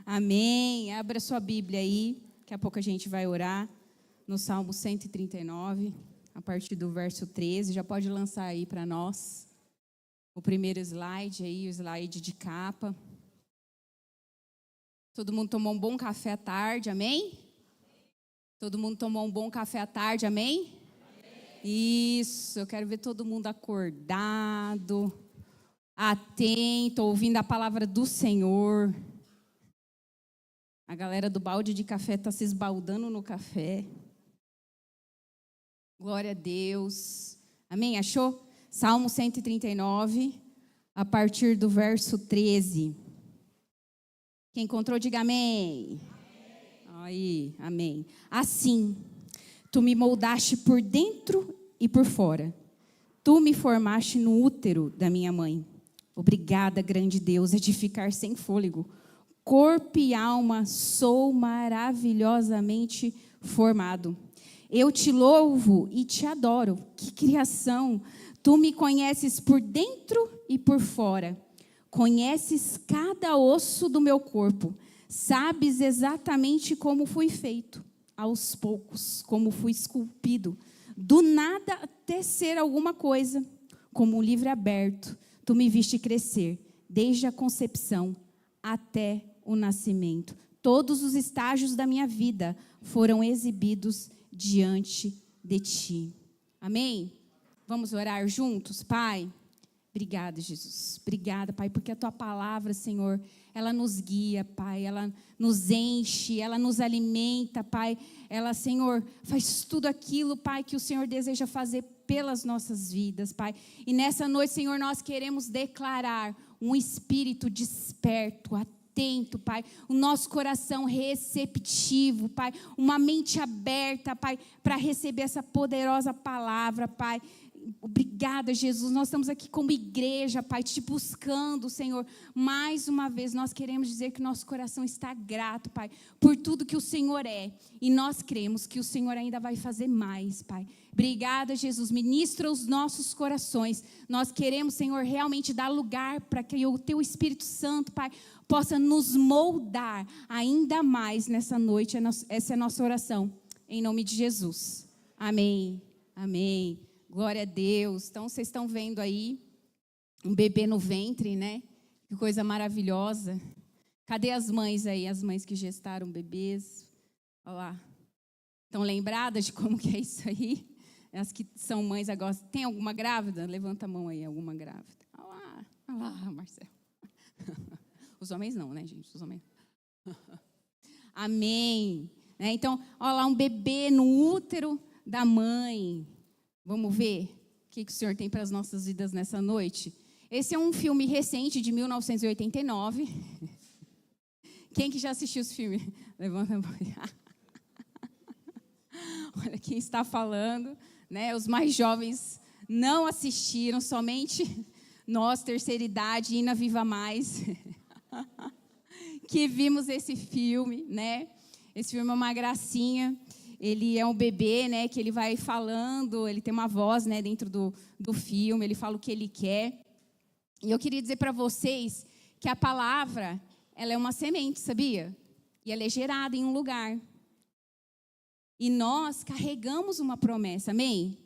Amém. Abra sua Bíblia aí. Daqui a pouco a gente vai orar no Salmo 139, a partir do verso 13. Já pode lançar aí para nós o primeiro slide aí, o slide de capa. Todo mundo tomou um bom café à tarde, amém? Todo mundo tomou um bom café à tarde, amém? Isso, eu quero ver todo mundo acordado, atento, ouvindo a palavra do Senhor. A galera do balde de café está se esbaldando no café. Glória a Deus. Amém? Achou? Salmo 139, a partir do verso 13. Quem encontrou, diga amém. Aí, amém. Assim, tu me moldaste por dentro e por fora. Tu me formaste no útero da minha mãe. Obrigada, grande Deus, é de ficar sem fôlego. Corpo e alma sou maravilhosamente formado. Eu te louvo e te adoro. Que criação! Tu me conheces por dentro e por fora. Conheces cada osso do meu corpo. Sabes exatamente como fui feito. Aos poucos, como fui esculpido. Do nada até ser alguma coisa. Como um livro aberto, tu me viste crescer. Desde a concepção até o nascimento. Todos os estágios da minha vida foram exibidos diante de ti. Amém? Vamos orar juntos, Pai? Obrigada, Jesus. Obrigada, Pai, porque a Tua palavra, Senhor, ela nos guia, Pai, ela nos enche, ela nos alimenta, Pai. Ela, Senhor, faz tudo aquilo, Pai, que o Senhor deseja fazer pelas nossas vidas, Pai. E nessa noite, Senhor, nós queremos declarar um espírito desperto, atento, Pai, o nosso coração receptivo, Pai, uma mente aberta, Pai, para receber essa poderosa palavra, Pai. Obrigada, Jesus, nós estamos aqui como igreja, Pai, te buscando, Senhor, mais uma vez, nós queremos dizer que nosso coração está grato, Pai, por tudo que o Senhor é, e nós cremos que o Senhor ainda vai fazer mais, Pai. Obrigada, Jesus, ministra os nossos corações, nós queremos, Senhor, realmente dar lugar para que o Teu Espírito Santo, Pai, possa nos moldar ainda mais nessa noite, essa é a nossa oração, em nome de Jesus, amém, amém. Glória a Deus. Então, vocês estão vendo aí um bebê no ventre, né? Que coisa maravilhosa. Cadê as mães aí? As mães que gestaram bebês. Olha lá. Estão lembradas de como que é isso aí? As que são mães agora. Tem alguma grávida? Levanta a mão aí, alguma grávida. Olha lá, Marcelo. Os homens não, né, gente? Os homens. Amém. Então, olha lá, um bebê no útero da mãe. Vamos ver o que o Senhor tem para as nossas vidas nessa noite? Esse é um filme recente, de 1989. Quem que já assistiu esse filme? Levanta a mão. Olha quem está falando, né? Os mais jovens não assistiram, somente nós, terceira idade, Ina Viva Mais, que vimos esse filme, né? Esse filme é uma gracinha. Ele é um bebê, né, que ele vai falando, ele tem uma voz, né, dentro do filme, ele fala o que ele quer. E eu queria dizer para vocês que a palavra, ela é uma semente, sabia? E ela é gerada em um lugar. E nós carregamos uma promessa, amém?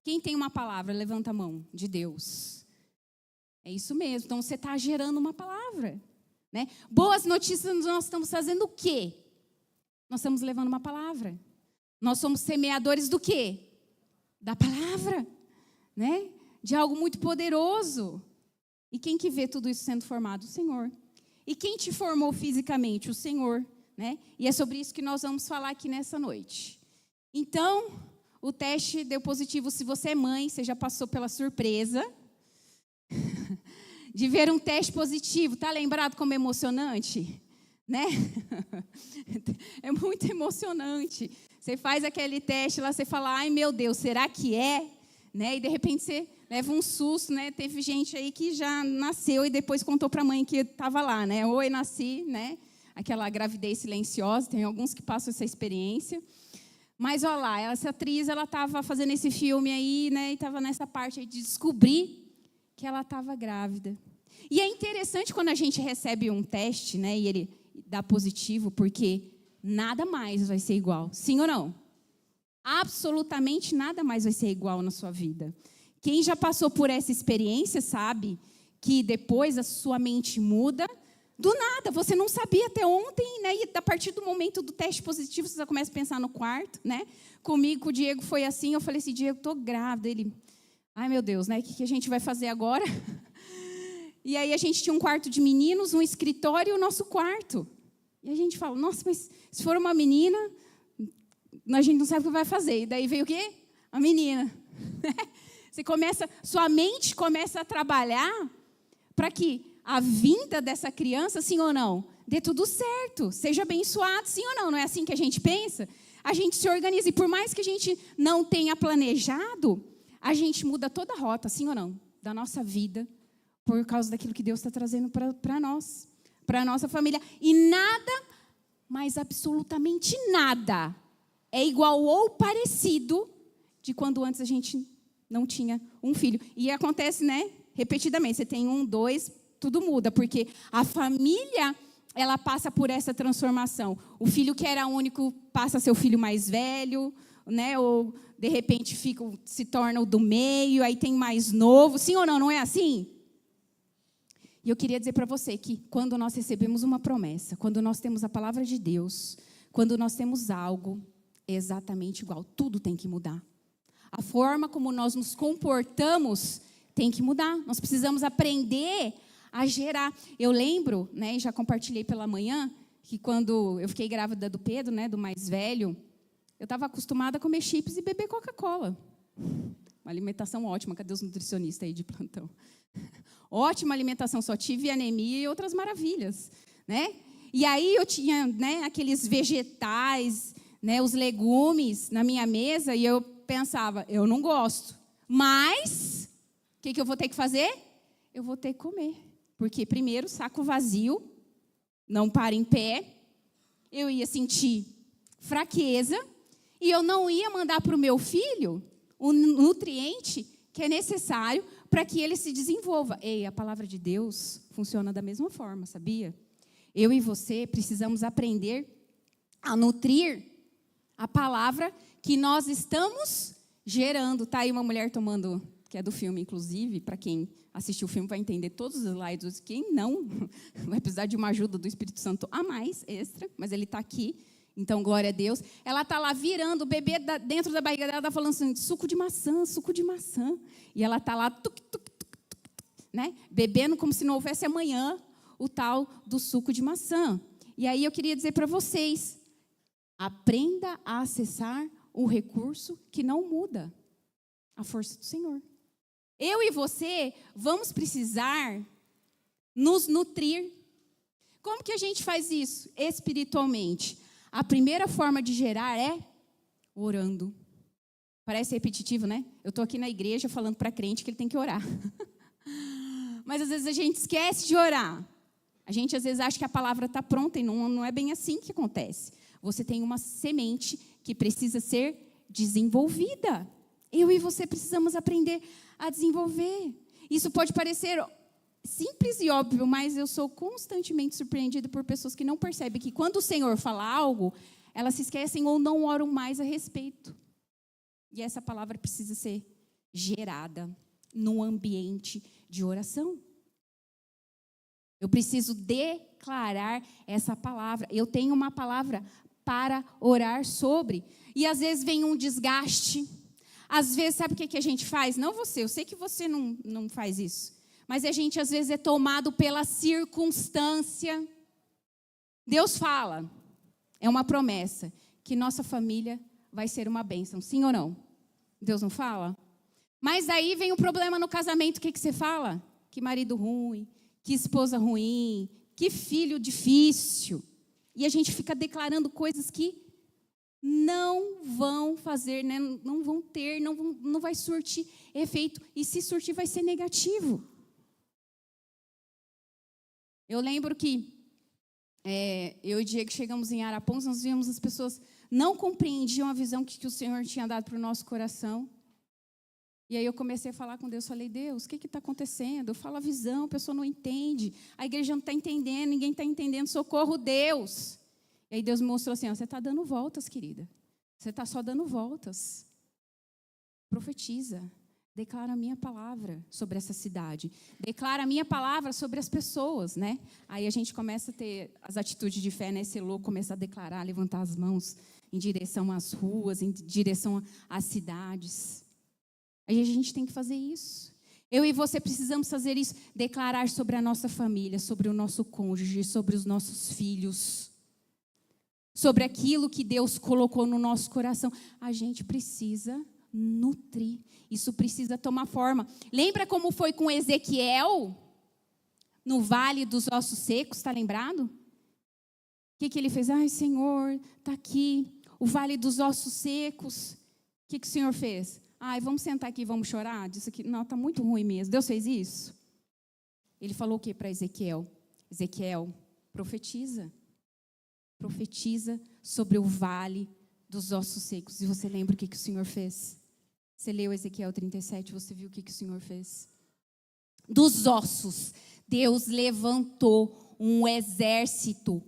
Quem tem uma palavra, levanta a mão, de Deus. É isso mesmo, então você está gerando uma palavra, né? Boas notícias, nós estamos fazendo o quê? Nós estamos levando uma palavra. Nós somos semeadores do quê? Da palavra, né? De algo muito poderoso. E quem que vê tudo isso sendo formado? O Senhor. E quem te formou fisicamente? O Senhor, né? E é sobre isso que nós vamos falar aqui nessa noite. Então, o teste deu positivo. Se você é mãe, você já passou pela surpresa de ver um teste positivo. Tá lembrado como é emocionante? Né? É muito emocionante. Você faz aquele teste lá, você fala, ai meu Deus, será que é? Né? E de repente você leva um susto, né? Teve gente aí que já nasceu e depois contou para a mãe que estava lá, né? Oi, nasci, né? Aquela gravidez silenciosa, tem alguns que passam essa experiência. Mas olha lá, essa atriz, ela estava fazendo esse filme aí, né? E estava nessa parte aí de descobrir que ela estava grávida. E é interessante quando a gente recebe um teste, né, e ele dá positivo, porque nada mais vai ser igual. Sim ou não? Absolutamente nada mais vai ser igual na sua vida. Quem já passou por essa experiência sabe que depois a sua mente muda. Do nada, você não sabia até ontem, né? E a partir do momento do teste positivo, você já começa a pensar no quarto, né? Comigo, com o Diego, foi assim. Eu falei assim, Diego, estou grávida. Ele, ai meu Deus, né? O que a gente vai fazer agora? E aí a gente tinha um quarto de meninos, um escritório e o nosso quarto. E a gente fala, nossa, mas se for uma menina, a gente não sabe o que vai fazer. E daí veio o quê? A menina. Você começa, sua mente começa a trabalhar para que a vinda dessa criança, sim ou não, dê tudo certo, seja abençoado, sim ou não. Não é assim que a gente pensa? A gente se organiza e por mais que a gente não tenha planejado, a gente muda toda a rota, sim ou não, da nossa vida, por causa daquilo que Deus está trazendo para nós, para a nossa família. E nada, mas absolutamente nada, é igual ou parecido de quando antes a gente não tinha um filho. E acontece, né, repetidamente. Você tem 1, 2, tudo muda, porque a família, ela passa por essa transformação. O filho que era único passa a ser o filho mais velho, né, ou de repente se torna o do meio, aí tem mais novo. Sim ou não? Não é assim? E eu queria dizer para você que quando nós recebemos uma promessa, quando nós temos a palavra de Deus, quando nós temos algo, é exatamente igual. Tudo tem que mudar. A forma como nós nos comportamos tem que mudar. Nós precisamos aprender a gerar. Eu lembro, né, e já compartilhei pela manhã, que quando eu fiquei grávida do Pedro, né, do mais velho, eu estava acostumada a comer chips e beber Coca-Cola. Uma alimentação ótima. Cadê os nutricionistas aí de plantão? Ótima alimentação, só tive anemia e outras maravilhas, né? E aí eu tinha, né, aqueles vegetais, né, os legumes na minha mesa e eu pensava, eu não gosto, mas o que eu vou ter que fazer? Eu vou ter que comer, porque primeiro saco vazio, não para em pé, eu ia sentir fraqueza e eu não ia mandar para o meu filho o nutriente que é necessário para que ele se desenvolva. Ei, a palavra de Deus funciona da mesma forma, sabia? Eu e você precisamos aprender a nutrir a palavra que nós estamos gerando. Tá aí uma mulher tomando, que é do filme, inclusive, para quem assistiu o filme vai entender todos os slides. Quem não, vai precisar de uma ajuda do Espírito Santo a mais, extra, mas ele está aqui. Então, glória a Deus. Ela está lá virando, o bebê dentro da barriga dela está falando assim, suco de maçã, suco de maçã. E ela está lá, né, bebendo como se não houvesse amanhã o tal do suco de maçã. E aí eu queria dizer para vocês, aprenda a acessar o recurso que não muda, a força do Senhor. Eu e você vamos precisar nos nutrir. Como que a gente faz isso? Espiritualmente. A primeira forma de gerar é orando. Parece repetitivo, né? Eu estou aqui na igreja falando para crente que ele tem que orar. Mas às vezes a gente esquece de orar. A gente às vezes acha que a palavra está pronta e não é bem assim que acontece. Você tem uma semente que precisa ser desenvolvida. Eu e você precisamos aprender a desenvolver. Isso pode parecer simples e óbvio, mas eu sou constantemente surpreendida por pessoas que não percebem que quando o Senhor fala algo, elas se esquecem ou não oram mais a respeito. E essa palavra precisa ser gerada num ambiente de oração. Eu preciso declarar essa palavra. Eu tenho uma palavra para orar sobre. E às vezes vem um desgaste. Às vezes, sabe o que a gente faz? Não você, eu sei que você não faz isso. Mas a gente às vezes é tomado pela circunstância. Deus fala, é uma promessa, que nossa família vai ser uma bênção. Sim ou não? Deus não fala? Mas aí vem um problema no casamento, o que você fala? Que marido ruim, que esposa ruim, que filho difícil. E a gente fica declarando coisas que não vão fazer, né? Não vão ter, não vai surtir efeito. E se surtir, vai ser negativo. Eu lembro que eu e o Diego chegamos em Arapongas, nós vimos as pessoas não compreendiam a visão que o Senhor tinha dado para o nosso coração. E aí eu comecei a falar com Deus, falei, Deus, o que está acontecendo? Eu falo a visão, a pessoa não entende, a igreja não está entendendo, ninguém está entendendo, socorro, Deus. E aí Deus me mostrou assim, ó, você está dando voltas, querida. Você está só dando voltas. Profetiza. Declara a minha palavra sobre essa cidade. Declara a minha palavra sobre as pessoas, né? Aí a gente começa a ter as atitudes de fé, né? Ser louco, começa a declarar, levantar as mãos em direção às ruas, em direção às cidades. Aí a gente tem que fazer isso. Eu e você precisamos fazer isso. Declarar sobre a nossa família, sobre o nosso cônjuge, sobre os nossos filhos. Sobre aquilo que Deus colocou no nosso coração. A gente precisa nutrir. Isso precisa tomar forma. Lembra como foi com Ezequiel? No vale dos ossos secos, está lembrado? O que ele fez? Ai, Senhor, está aqui o vale dos ossos secos. O que o Senhor fez? Ai, vamos sentar aqui e vamos chorar? Disse que não, está muito ruim mesmo. Deus fez isso? Ele falou o que para Ezequiel? Ezequiel, profetiza. Profetiza sobre o vale dos ossos secos. E você lembra o que o Senhor fez? Você leu Ezequiel 37, você viu o que o Senhor fez? Dos ossos, Deus levantou um exército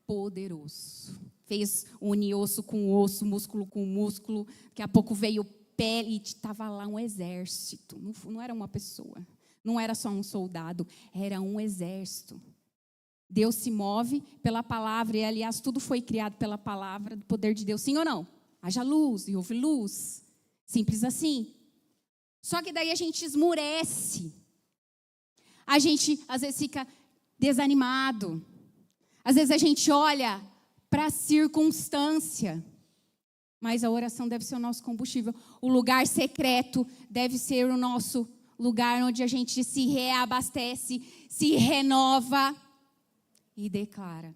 poderoso. Fez unir osso com osso, músculo com músculo. Daqui a pouco veio pele e estava lá um exército. Não era uma pessoa, não era só um soldado, era um exército. Deus se move pela palavra, e aliás, tudo foi criado pela palavra do poder de Deus, sim ou não? Haja luz e houve luz. Simples assim. Só que daí a gente esmurece. A gente, às vezes, fica desanimado. Às vezes a gente olha para a circunstância. Mas a oração deve ser o nosso combustível. O lugar secreto deve ser o nosso lugar onde a gente se reabastece, se renova e declara.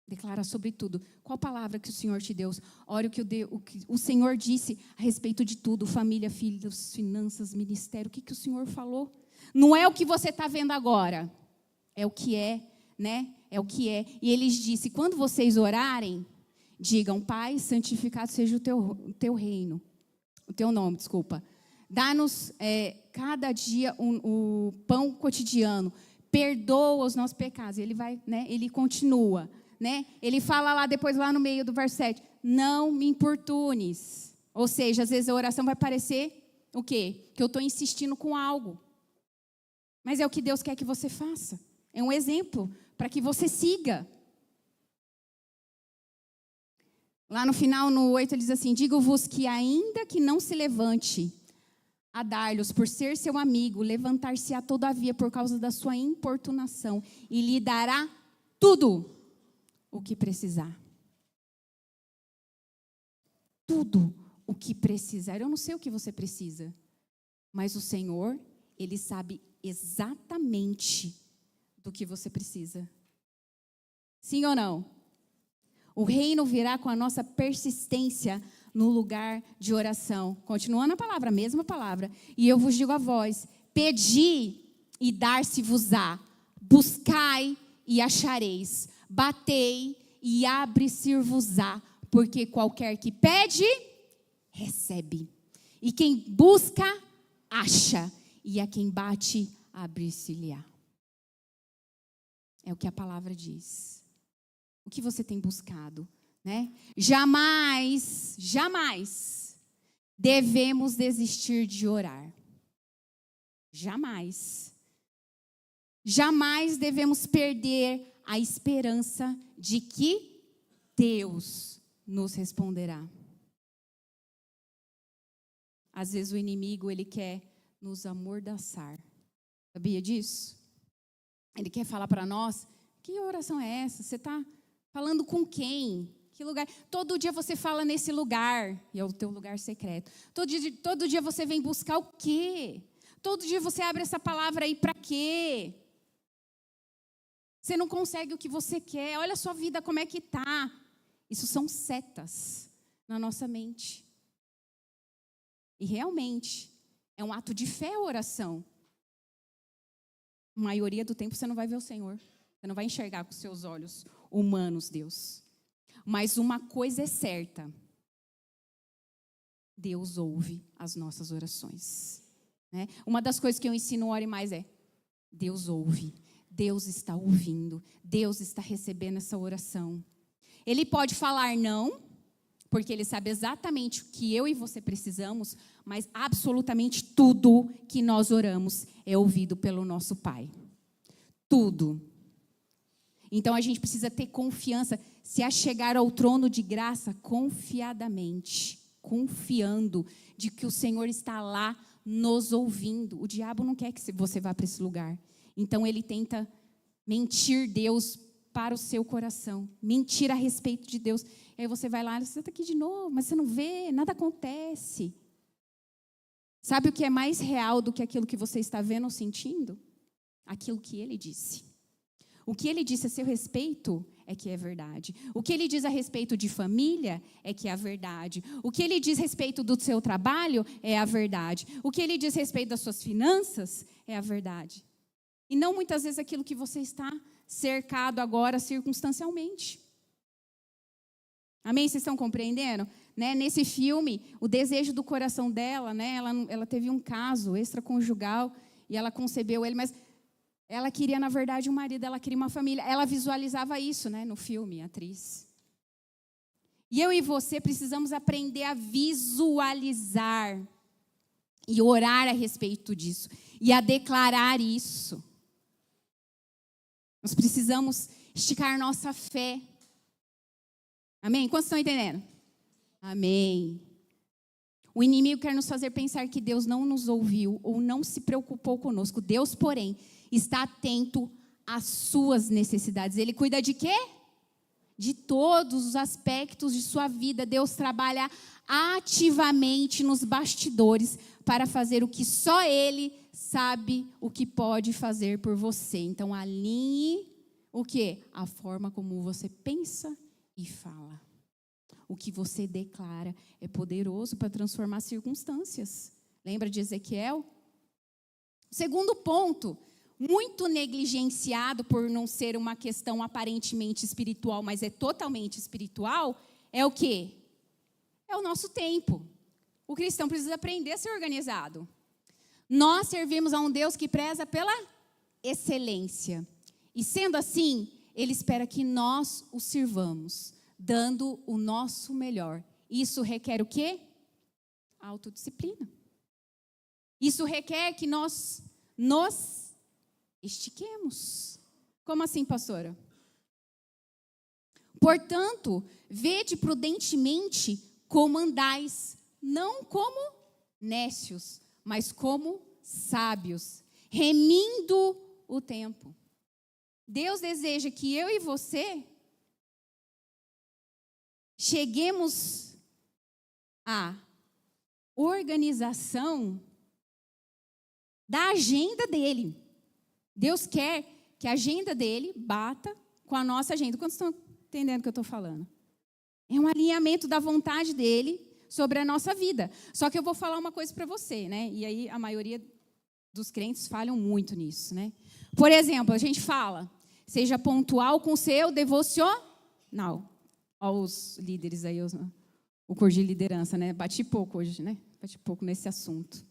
Declara sobre tudo. Qual palavra que o Senhor te deu? Ore o que o Senhor disse a respeito de tudo. Família, filhos, finanças, ministério. O que o Senhor falou? Não é o que você está vendo agora. É o que é, né? É o que é. E Ele disse, quando vocês orarem, digam, Pai, santificado seja o teu reino. O teu nome, desculpa. Dá-nos cada dia o pão cotidiano. Perdoa os nossos pecados. Ele vai, né? Ele continua. Né? Ele fala lá depois, lá no meio do verso 7, não me importunes. Ou seja, às vezes a oração vai parecer o quê? Que eu estou insistindo com algo. Mas é o que Deus quer que você faça. É um exemplo para que você siga. Lá no final, no 8, ele diz assim, digo-vos que ainda que não se levante a dar-lhes por ser seu amigo, levantar-se-á todavia por causa da sua importunação e lhe dará tudo o que precisar. Tudo o que precisar. Eu não sei o que você precisa, mas o Senhor, Ele sabe exatamente do que você precisa. Sim ou não? O reino virá com a nossa persistência no lugar de oração. Continuando a palavra, a mesma palavra. E eu vos digo a vós, pedi e dar-se-vos-á. Buscai e achareis. Batei e abre-se-vos-á, porque qualquer que pede, recebe. E quem busca, acha. E a quem bate, abre-se-lhe-á. É o que a palavra diz. O que você tem buscado, né? Jamais devemos desistir de orar. Jamais. Jamais devemos perder a esperança de que Deus nos responderá. Às vezes o inimigo, ele quer nos amordaçar. Sabia disso? Ele quer falar para nós, que oração é essa? Você está falando com quem? Que lugar? Todo dia você fala nesse lugar, e é o teu lugar secreto. Todo dia você vem buscar o quê? Todo dia você abre essa palavra aí para quê? Você não consegue o que você quer. Olha a sua vida, como é que está. Isso são setas na nossa mente. E realmente, é um ato de fé a oração. A maioria do tempo você não vai ver o Senhor. Você não vai enxergar com seus olhos humanos, Deus. Mas uma coisa é certa. Deus ouve as nossas orações. Né? Uma das coisas que eu ensino no Ore Mais é: Deus ouve, Deus está ouvindo, Deus está recebendo essa oração. Ele pode falar não, porque Ele sabe exatamente o que eu e você precisamos, mas absolutamente tudo que nós oramos é ouvido pelo nosso Pai. Tudo. Então a gente precisa ter confiança, se achegar ao trono de graça confiadamente, confiando de que o Senhor está lá nos ouvindo. O diabo não quer que você vá para esse lugar. Então ele tenta mentir Deus para o seu coração, mentir a respeito de Deus. E aí você vai lá, você está aqui de novo, mas você não vê, nada acontece. Sabe o que é mais real do que aquilo que você está vendo ou sentindo? Aquilo que Ele disse. O que Ele disse a seu respeito é que é verdade. O que Ele diz a respeito de família é que é a verdade. O que Ele diz a respeito do seu trabalho é a verdade. O que Ele diz a respeito das suas finanças é a verdade. E não muitas vezes aquilo que você está cercado agora circunstancialmente. Amém? Vocês estão compreendendo? Né? Nesse filme, o desejo do coração dela, né? Ela teve um caso extraconjugal e ela concebeu ele, mas ela queria, na verdade, um marido, ela queria uma família. Ela visualizava isso, né, no filme, a atriz. E eu e você precisamos aprender a visualizar e orar a respeito disso e a declarar isso. Nós precisamos esticar nossa fé. Amém? Quantos estão entendendo? Amém. O inimigo quer nos fazer pensar que Deus não nos ouviu ou não se preocupou conosco. Deus, porém, está atento às suas necessidades. Ele cuida de quê? De todos os aspectos de sua vida. Deus trabalha ativamente nos bastidores para fazer o que só Ele sabe o que pode fazer por você. Então, alinhe o quê? A forma como você pensa e fala. O que você declara é poderoso para transformar circunstâncias. Lembra de Ezequiel? Segundo ponto, muito negligenciado por não ser uma questão aparentemente espiritual, mas é totalmente espiritual, é o quê? É o nosso tempo. O cristão precisa aprender a ser organizado. Nós servimos a um Deus que preza pela excelência. E sendo assim, Ele espera que nós o sirvamos, dando o nosso melhor. Isso requer o quê? Autodisciplina. Isso requer que nós nos estiquemos. Como assim, pastora? Portanto, vede prudentemente como andais, não como nécios, mas como sábios, remindo o tempo. Deus deseja que eu e você cheguemos à organização da agenda dele. Deus quer que a agenda dele bata com a nossa agenda. Quantos estão entendendo o que eu estou falando? É um alinhamento da vontade dele sobre a nossa vida. Só que eu vou falar uma coisa para você, né? E aí a maioria dos crentes falham muito nisso, né? Por exemplo, a gente fala, seja pontual com seu devocional. Olha os líderes aí, o curso de liderança, né? Bati pouco hoje, né? Bati pouco nesse assunto.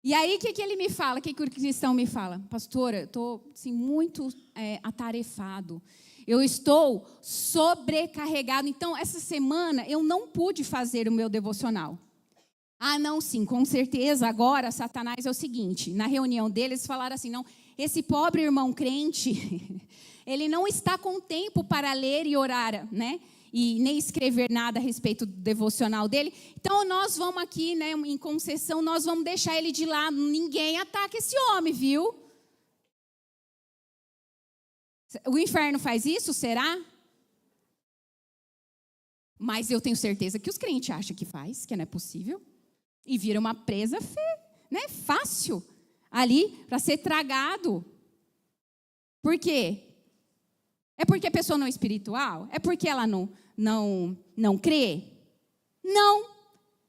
E aí, o que ele me fala? O que o cristão me fala? Pastora, eu estou assim, muito atarefado. Eu estou sobrecarregado. Então, essa semana, eu não pude fazer o meu devocional. Ah, não, sim, com certeza. Agora, Satanás é o seguinte. Na reunião deles, falaram assim, não, esse pobre irmão crente, ele não está com tempo para ler e orar, né? E nem escrever nada a respeito do devocional dele. Então, nós vamos aqui, né, em concessão, nós vamos deixar ele de lado. Ninguém ataca esse homem, viu? O inferno faz isso, será? Mas eu tenho certeza que os crentes acham que faz, que não é possível. E vira uma presa, né, fácil, ali, para ser tragado. Por quê? É porque a pessoa não é espiritual? É porque ela não crê? Não.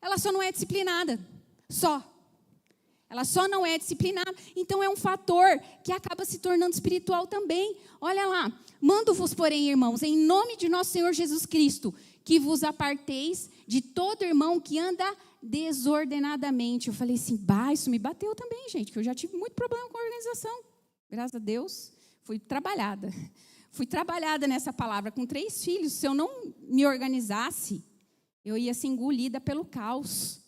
Ela só não é disciplinada. Só. Ela só não é disciplinada. Então, é um fator que acaba se tornando espiritual também. Olha lá. Mando-vos, porém, irmãos, em nome de nosso Senhor Jesus Cristo, que vos aparteis de todo irmão que anda desordenadamente. Eu falei assim, isso me bateu também, gente, que eu já tive muito problema com a organização. Graças a Deus, fui trabalhada. Fui trabalhada nessa palavra com 3 filhos. Se eu não me organizasse, eu ia ser engolida pelo caos.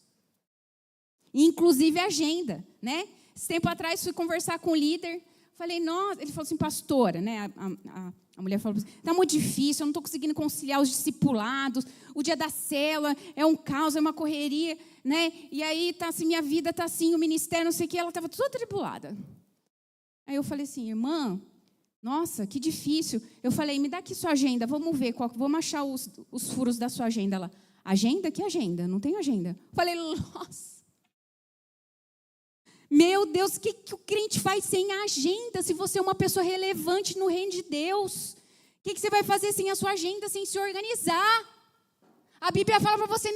Inclusive a agenda, né? Esse tempo atrás, fui conversar com o líder. Falei, nossa, ele falou assim, pastora, né? A mulher falou assim, está muito difícil, eu não estou conseguindo conciliar os discipulados, o dia da célula é um caos, é uma correria, né? E aí, tá assim, minha vida está assim, o ministério, não sei o quê, ela estava toda atribulada. Aí eu falei assim, irmã, nossa, que difícil. Eu falei, me dá aqui sua agenda, vamos ver, vamos achar os furos da sua agenda lá. Agenda? Que agenda? Não tenho agenda. Eu falei, nossa. Meu Deus, o que o crente faz sem a agenda? Se você é uma pessoa relevante no reino de Deus, o que você vai fazer sem a sua agenda, sem se organizar? A Bíblia fala para você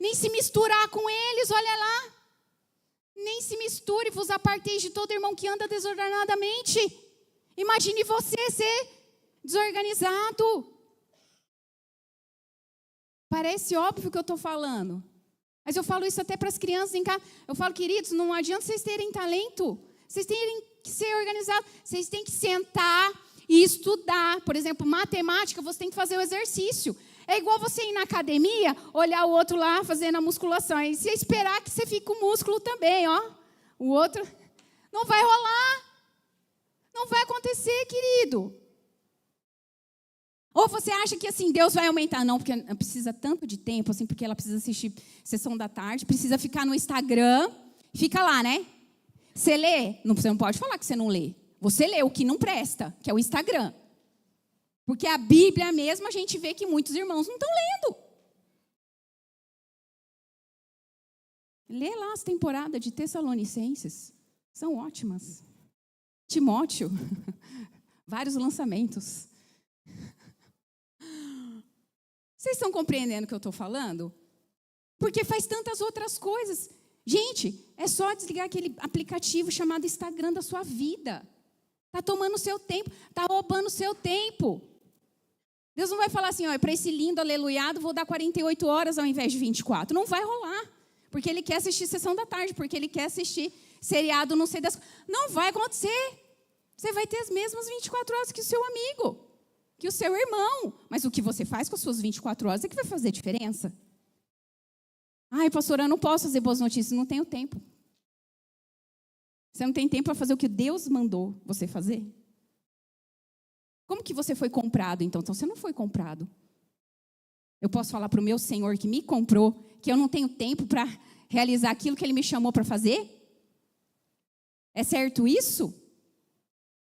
nem se misturar com eles, olha lá. Nem se misture, vos aparteis de todo irmão que anda desordenadamente. Imagine você ser desorganizado. Parece óbvio que eu estou falando. Mas eu falo isso até para as crianças em casa. Eu falo, queridos, não adianta vocês terem talento. Vocês têm que ser organizados. Vocês têm que sentar e estudar. Por exemplo, matemática, você tem que fazer o exercício. É igual você ir na academia, olhar o outro lá fazendo a musculação. E você esperar que você fique com o músculo também, ó. O outro não vai rolar. Não vai acontecer, querido. Ou você acha que assim Deus vai aumentar? Não, porque precisa tanto de tempo, assim, porque ela precisa assistir sessão da tarde, precisa ficar no Instagram, fica lá, né? Você lê? Você não pode falar que você não lê. Você lê o que não presta, que é o Instagram. Porque a Bíblia mesmo, a gente vê que muitos irmãos não estão lendo. Lê lá as temporadas de Tessalonicenses. São ótimas. Timóteo. Vários lançamentos. Vocês estão compreendendo o que eu estou falando? Porque faz tantas outras coisas. Gente, é só desligar aquele aplicativo chamado Instagram da sua vida. Está tomando o seu tempo, está roubando o seu tempo. Deus não vai falar assim, para esse lindo aleluiado, vou dar 48 horas ao invés de 24. Não vai rolar. Porque ele quer assistir sessão da tarde, porque ele quer assistir seriado, não sei das... Não vai acontecer. Você vai ter as mesmas 24 horas que o seu amigo, que o seu irmão. Mas o que você faz com as suas 24 horas é que vai fazer diferença. Ai, pastora, eu não posso fazer boas notícias, não tenho tempo. Você não tem tempo para fazer o que Deus mandou você fazer? Como que você foi comprado, então? Então, você não foi comprado. Eu posso falar para o meu Senhor que me comprou, que eu não tenho tempo para realizar aquilo que Ele me chamou para fazer? É certo isso?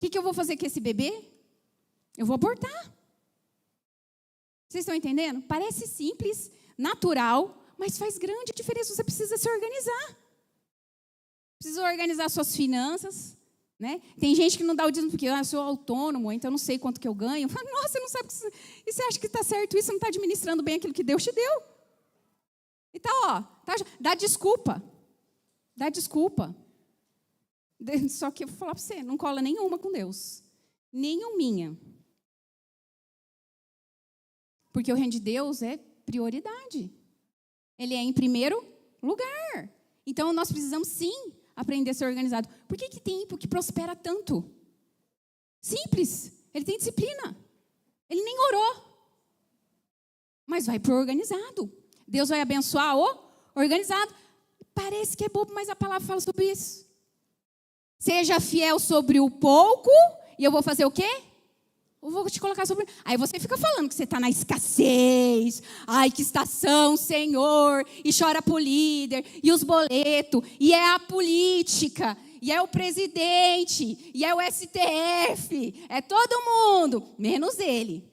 O que eu vou fazer com esse bebê? Eu vou abortar. Vocês estão entendendo? Parece simples, natural, mas faz grande diferença. Você precisa se organizar. Precisa organizar suas finanças. Né? Tem gente que não dá o dízimo porque eu sou autônomo, então eu não sei quanto que eu ganho. Nossa, você não sabe e você acha que está certo isso, você não está administrando bem aquilo que Deus te deu. Então, dá desculpa. Dá desculpa. Só que eu vou falar para você, não cola nenhuma com Deus. Nenhuminha. Porque o reino de Deus é prioridade. Ele é em primeiro lugar. Então, nós precisamos, sim, aprender a ser organizado. Por que tem ímpio que prospera tanto? Simples. Ele tem disciplina. Ele nem orou. Mas vai para o organizado. Deus vai abençoar o organizado. Parece que é bobo, mas a palavra fala sobre isso. Seja fiel sobre o pouco, e eu vou fazer o quê? Eu vou te colocar sobre... Aí você fica falando que você está na escassez. Ai, que estação, Senhor. E chora pro líder. E os boletos. E é a política. E é o presidente. E é o STF. É todo mundo. Menos ele.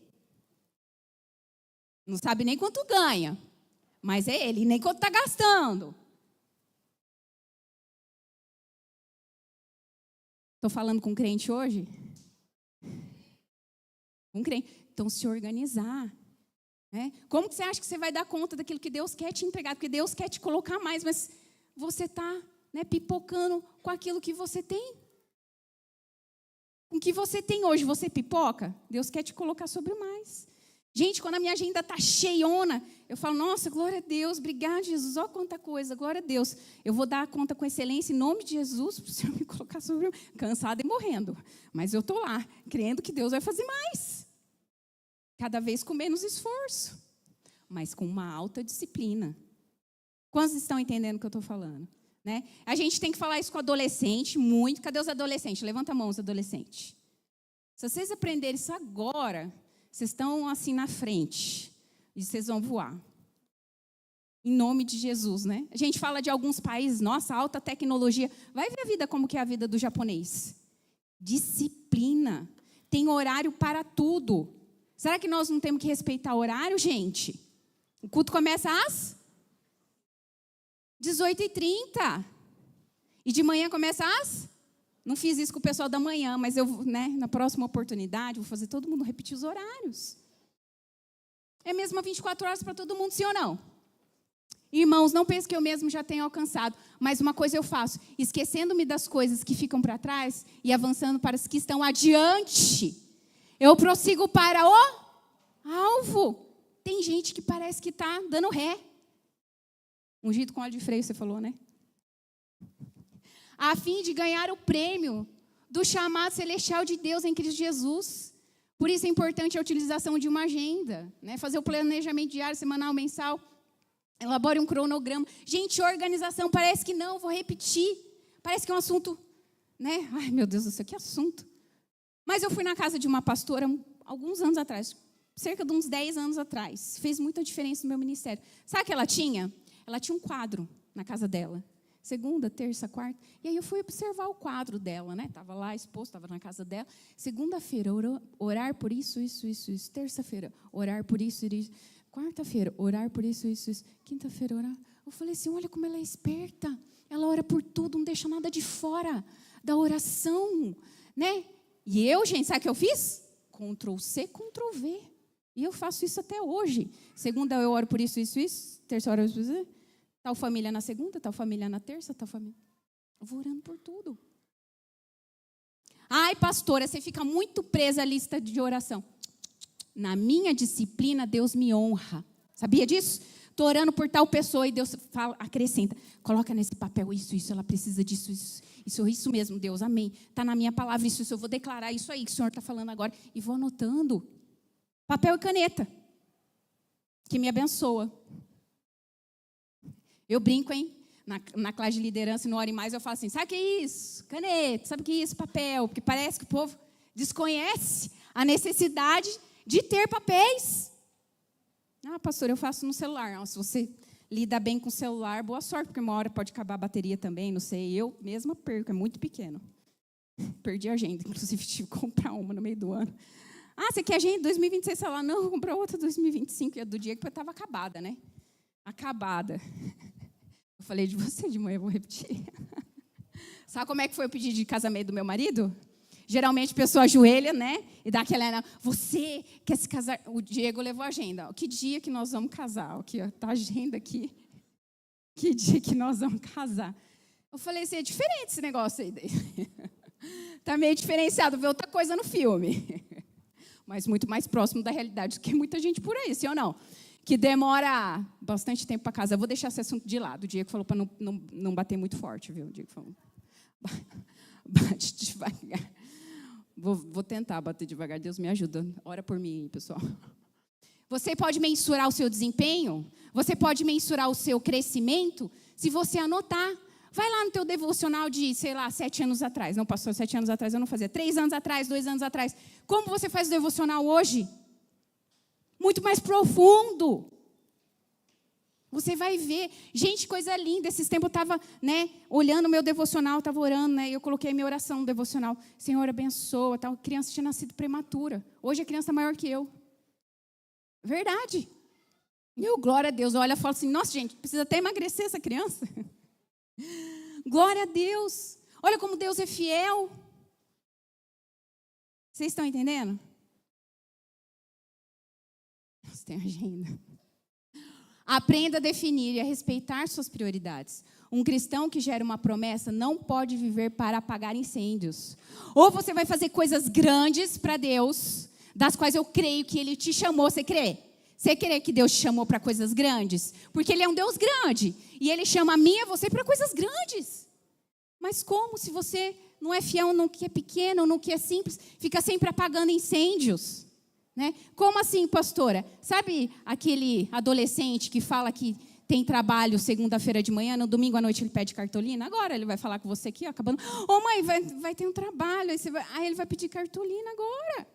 Não sabe nem quanto ganha. Mas é ele. Nem quanto está gastando. Estou falando com crente hoje? Um crente. Então, se organizar. Né? Como que você acha que você vai dar conta daquilo que Deus quer te entregar? Porque Deus quer te colocar mais, mas você está, né, pipocando com aquilo que você tem. Com o que você tem hoje, você pipoca? Deus quer te colocar sobre mais. Gente, quando a minha agenda está cheiona, eu falo, nossa, glória a Deus, obrigado, Jesus, olha quanta coisa, glória a Deus. Eu vou dar conta com excelência em nome de Jesus, para o Senhor me colocar sobre mim, cansada e morrendo. Mas eu estou lá, crendo que Deus vai fazer mais. Cada vez com menos esforço, mas com uma alta disciplina. Quantos estão entendendo o que eu estou falando? Né? A gente tem que falar isso com adolescente, muito. Cadê os adolescentes? Levanta a mão, os adolescentes. Se vocês aprenderem isso agora, vocês estão assim na frente e vocês vão voar. Em nome de Jesus, né? A gente fala de alguns países, nossa, alta tecnologia. Vai ver a vida como que é a vida do japonês. Disciplina. Tem horário para tudo. Será que nós não temos que respeitar o horário, gente? O culto começa às 18h30. E de manhã começa às... Não fiz isso com o pessoal da manhã, mas eu, né, na próxima oportunidade, vou fazer todo mundo repetir os horários. É mesmo 24 horas para todo mundo, sim ou não? Irmãos, não pense que eu mesmo já tenho alcançado, mas uma coisa eu faço, esquecendo-me das coisas que ficam para trás e avançando para as que estão adiante. Eu prossigo para o alvo. Tem gente que parece que está dando ré. Ungido com óleo de freio, você falou, né? A fim de ganhar o prêmio do chamado celestial de Deus em Cristo Jesus. Por isso é importante a utilização de uma agenda, né? Fazer o planejamento diário, semanal, mensal. Elabore um cronograma. Gente, organização, parece que não, vou repetir. Parece que é um assunto, né? Ai, meu Deus do céu, que assunto. Mas eu fui na casa de uma pastora alguns anos atrás, cerca de uns 10 anos atrás. Fez muita diferença no meu ministério. Sabe o que ela tinha? Ela tinha um quadro na casa dela. Segunda, terça, quarta. E aí eu fui observar o quadro dela, né? Estava lá exposto, estava na casa dela. Segunda-feira, orar por isso, isso, isso, isso. Terça-feira, orar por isso, isso. Quarta-feira, orar por isso, isso, isso. Quinta-feira, orar. Eu falei assim, olha como ela é esperta. Ela ora por tudo, não deixa nada de fora da oração, né? E eu, gente, sabe o que eu fiz? Ctrl+C, Ctrl+V. E eu faço isso até hoje. Segunda, eu oro por isso, isso, isso. Terça, eu oro por isso, isso. Tal família na segunda, tal família na terça, tal família. Eu vou orando por tudo. Ai, pastora, você fica muito presa à lista de oração. Na minha disciplina, Deus me honra. Sabia disso? Estou orando por tal pessoa e Deus fala, acrescenta. Coloca nesse papel isso, isso, ela precisa disso, isso mesmo, Deus, amém. Está na minha palavra, isso, eu vou declarar isso aí que o Senhor está falando agora. E vou anotando. Papel e caneta. Que me abençoa. Eu brinco, hein? Na classe de liderança, no Ore Mais, eu falo assim, sabe o que é isso? Caneta, sabe o que é isso? Papel. Porque parece que o povo desconhece a necessidade de ter papéis. Ah, pastor, eu faço no celular. Não, se você lida bem com o celular, boa sorte, porque uma hora pode acabar a bateria também, não sei. Eu mesma perco, é muito pequeno. Perdi a agenda, inclusive tive que comprar uma no meio do ano. Ah, você quer agenda 2026? Sei lá, não, vou comprar outra 2025, é do dia que eu estava acabada, né? Acabada. Eu falei de você de manhã, eu vou repetir. Sabe como é que foi o pedido de casamento do meu marido? Geralmente a pessoa ajoelha, né? E dá aquela... Você quer se casar? O Diego levou a agenda. Que dia que nós vamos casar? Aqui, ó, tá a agenda aqui. Que dia que nós vamos casar? Eu falei assim, é diferente esse negócio aí. Tá meio diferenciado, ver outra coisa no filme. Mas muito mais próximo da realidade do que muita gente por aí, sim ou não? Que demora bastante tempo para casar. Eu vou deixar esse assunto de lado. O Diego falou para não bater muito forte, viu? O Diego falou, bate devagar. Vou tentar bater devagar. Deus me ajuda. Ora por mim, pessoal. Você pode mensurar o seu desempenho? Você pode mensurar o seu crescimento? Se você anotar. Vai lá no teu devocional de, sei lá, 7 anos atrás. Não, pastor, 7 anos atrás eu não fazia. 3 anos atrás, 2 anos atrás. Como você faz o devocional hoje? Muito mais profundo. Você vai ver. Gente, coisa linda. Esses tempos eu estava, né, olhando o meu devocional, estava orando, né, e eu coloquei minha oração no devocional. Senhor, abençoa. Tal. A criança tinha nascido prematura. Hoje a criança é maior que eu. Verdade. E eu, glória a Deus. Olha, eu falo assim, nossa, gente, precisa até emagrecer essa criança. Glória a Deus. Olha como Deus é fiel. Vocês estão entendendo? Você tem agenda. Aprenda a definir e a respeitar suas prioridades. Um cristão que gera uma promessa não pode viver para apagar incêndios. Ou você vai fazer coisas grandes para Deus, das quais eu creio que Ele te chamou. Você crê? Você crê que Deus te chamou para coisas grandes? Porque Ele é um Deus grande. E Ele chama a mim e a você para coisas grandes. Mas como se você não é fiel no que é pequeno, no que é simples, fica sempre apagando incêndios? Né? Como assim, pastora? Sabe aquele adolescente que fala que tem trabalho segunda-feira de manhã, no domingo à noite ele pede cartolina? Agora ele vai falar com você aqui, ó, acabando. Ô mãe, vai ter um trabalho, aí ele vai pedir cartolina agora.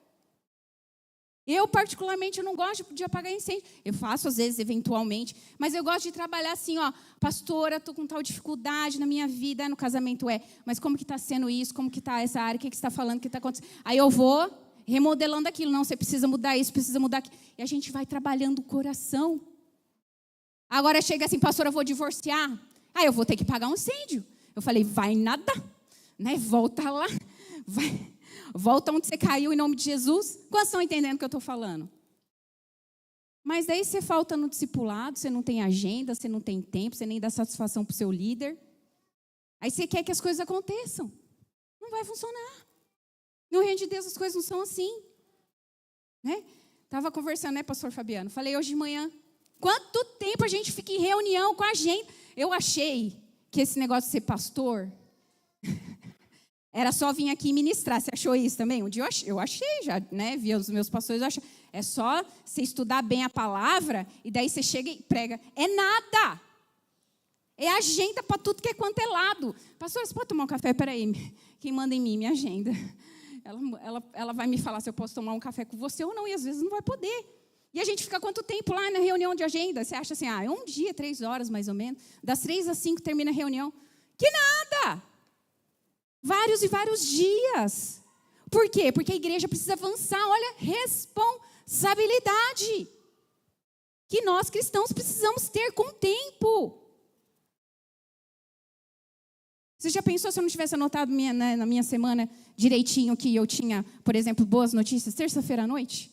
Eu, particularmente, eu não gosto de apagar incêndio. Eu faço, às vezes, eventualmente, mas eu gosto de trabalhar assim, ó, pastora, estou com tal dificuldade na minha vida, no casamento mas como que está sendo isso, como que está essa área, o que você está falando, o que está acontecendo? Aí eu vou remodelando aquilo, não, você precisa mudar isso, precisa mudar aquilo. E a gente vai trabalhando o coração. Agora chega assim, pastora, eu vou divorciar. Aí eu vou ter que pagar um incêndio. Eu falei, vai nada, né? Volta lá, vai. Volta onde você caiu em nome de Jesus. Quantos estão entendendo o que eu estou falando? Mas daí você falta no discipulado, você não tem agenda, você não tem tempo, você nem dá satisfação para o seu líder. Aí você quer que as coisas aconteçam. Não vai funcionar. No reino de Deus as coisas não são assim. Né? Estava conversando, né, pastor Fabiano? Falei hoje de manhã. Quanto tempo a gente fica em reunião com a gente? Eu achei que esse negócio de ser pastor... Era só vir aqui ministrar. Você achou isso também? Um dia eu achei já, né? Via os meus pastores, eu achei. É só você estudar bem a palavra e daí você chega e prega. É nada. É agenda para tudo que é quanto é lado. Pastor, você pode tomar um café? Peraí, quem manda em mim, minha agenda. Ela vai me falar se eu posso tomar um café com você ou não, e às vezes não vai poder. E a gente fica quanto tempo lá na reunião de agenda? Você acha assim, é um dia, 3 horas mais ou menos. Das 3 às 5 termina a reunião. Que nada! Vários e vários dias. Por quê? Porque a igreja precisa avançar. Olha, responsabilidade. Que nós cristãos precisamos ter com o tempo. Você já pensou se eu não tivesse anotado na minha semana direitinho que eu tinha, por exemplo, boas notícias, terça-feira à noite?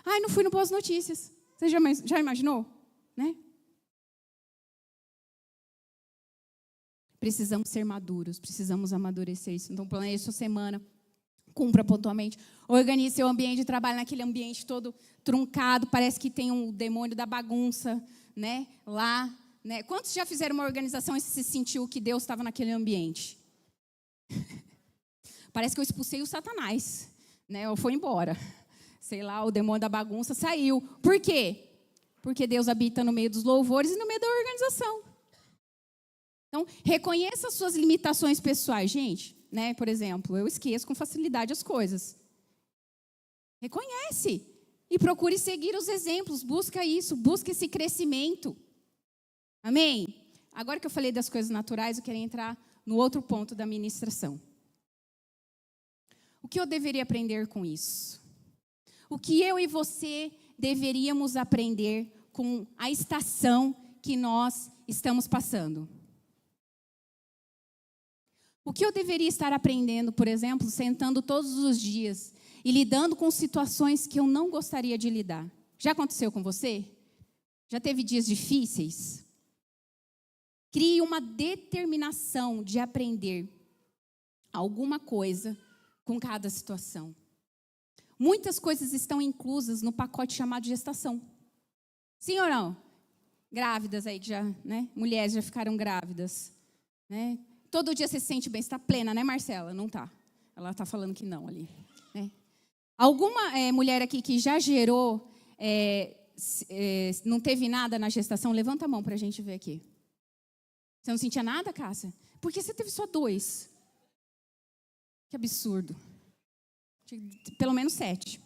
Ai, não fui no Boas Notícias. Você já imaginou? Né? Precisamos ser maduros, precisamos amadurecer isso. Então, planeje sua semana, cumpra pontualmente. Organize seu ambiente de trabalho naquele ambiente todo truncado, parece que tem um demônio da bagunça, né? Lá, né? Quantos já fizeram uma organização e se sentiu que Deus estava naquele ambiente? Parece que eu expulsei o Satanás, né? Ou foi embora. Sei lá, o demônio da bagunça saiu. Por quê? Porque Deus habita no meio dos louvores e no meio da organização. Então, reconheça as suas limitações pessoais. Gente, né, por exemplo, eu esqueço com facilidade as coisas. Reconhece. E procure seguir os exemplos. Busca isso, busca esse crescimento. Amém? Agora que eu falei das coisas naturais, eu quero entrar no outro ponto da ministração. O que eu deveria aprender com isso? O que eu e você deveríamos aprender com a estação que nós estamos passando? O que eu deveria estar aprendendo, por exemplo, sentando todos os dias e lidando com situações que eu não gostaria de lidar? Já aconteceu com você? Já teve dias difíceis? Crie uma determinação de aprender alguma coisa com cada situação. Muitas coisas estão inclusas no pacote chamado gestação. Sim ou não? Grávidas aí, que já, né? Mulheres já ficaram grávidas, né? Todo dia você se sente bem, você está plena, né, Marcela? Não está. Ela está falando que não ali. Né? Alguma mulher aqui que já gerou, não teve nada na gestação? Levanta a mão para a gente ver aqui. Você não sentia nada, Cássia? Por que você teve só 2? Que absurdo. Pelo menos 7.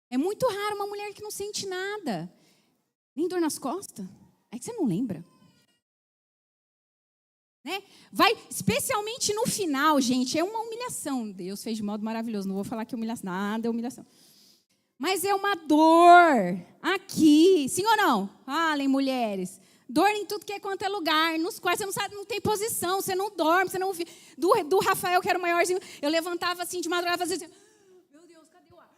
É muito raro uma mulher que não sente nada. Nem dor nas costas. É que você não lembra. Né? Vai, especialmente no final, gente, é uma humilhação. Deus fez de modo maravilhoso. Não vou falar que é humilhação. Nada é humilhação. Mas é uma dor aqui. Sim ou não? Falem, mulheres. Dor em tudo que é quanto é lugar, nos quais você não sabe, não tem posição, você não dorme, você não ouve. Do Rafael, que era o maiorzinho, eu levantava assim de madrugada, fazia assim, meu Deus, cadê o ar?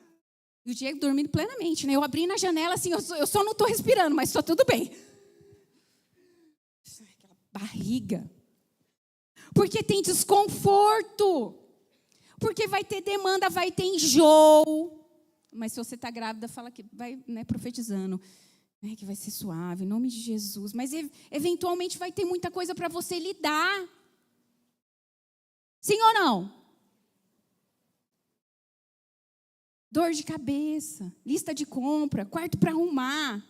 E o Diego dormindo plenamente, né? Eu abri na janela assim, eu só não estou respirando, mas está tudo bem. Aquela barriga. Porque tem desconforto. porque vai ter demanda, vai ter enjoo. Mas se você está grávida, fala que vai, né, profetizando, né, que vai ser suave, em nome de Jesus. Mas eventualmente vai ter muita coisa para você lidar. Sim ou não? Dor de cabeça, lista de compra, quarto para arrumar.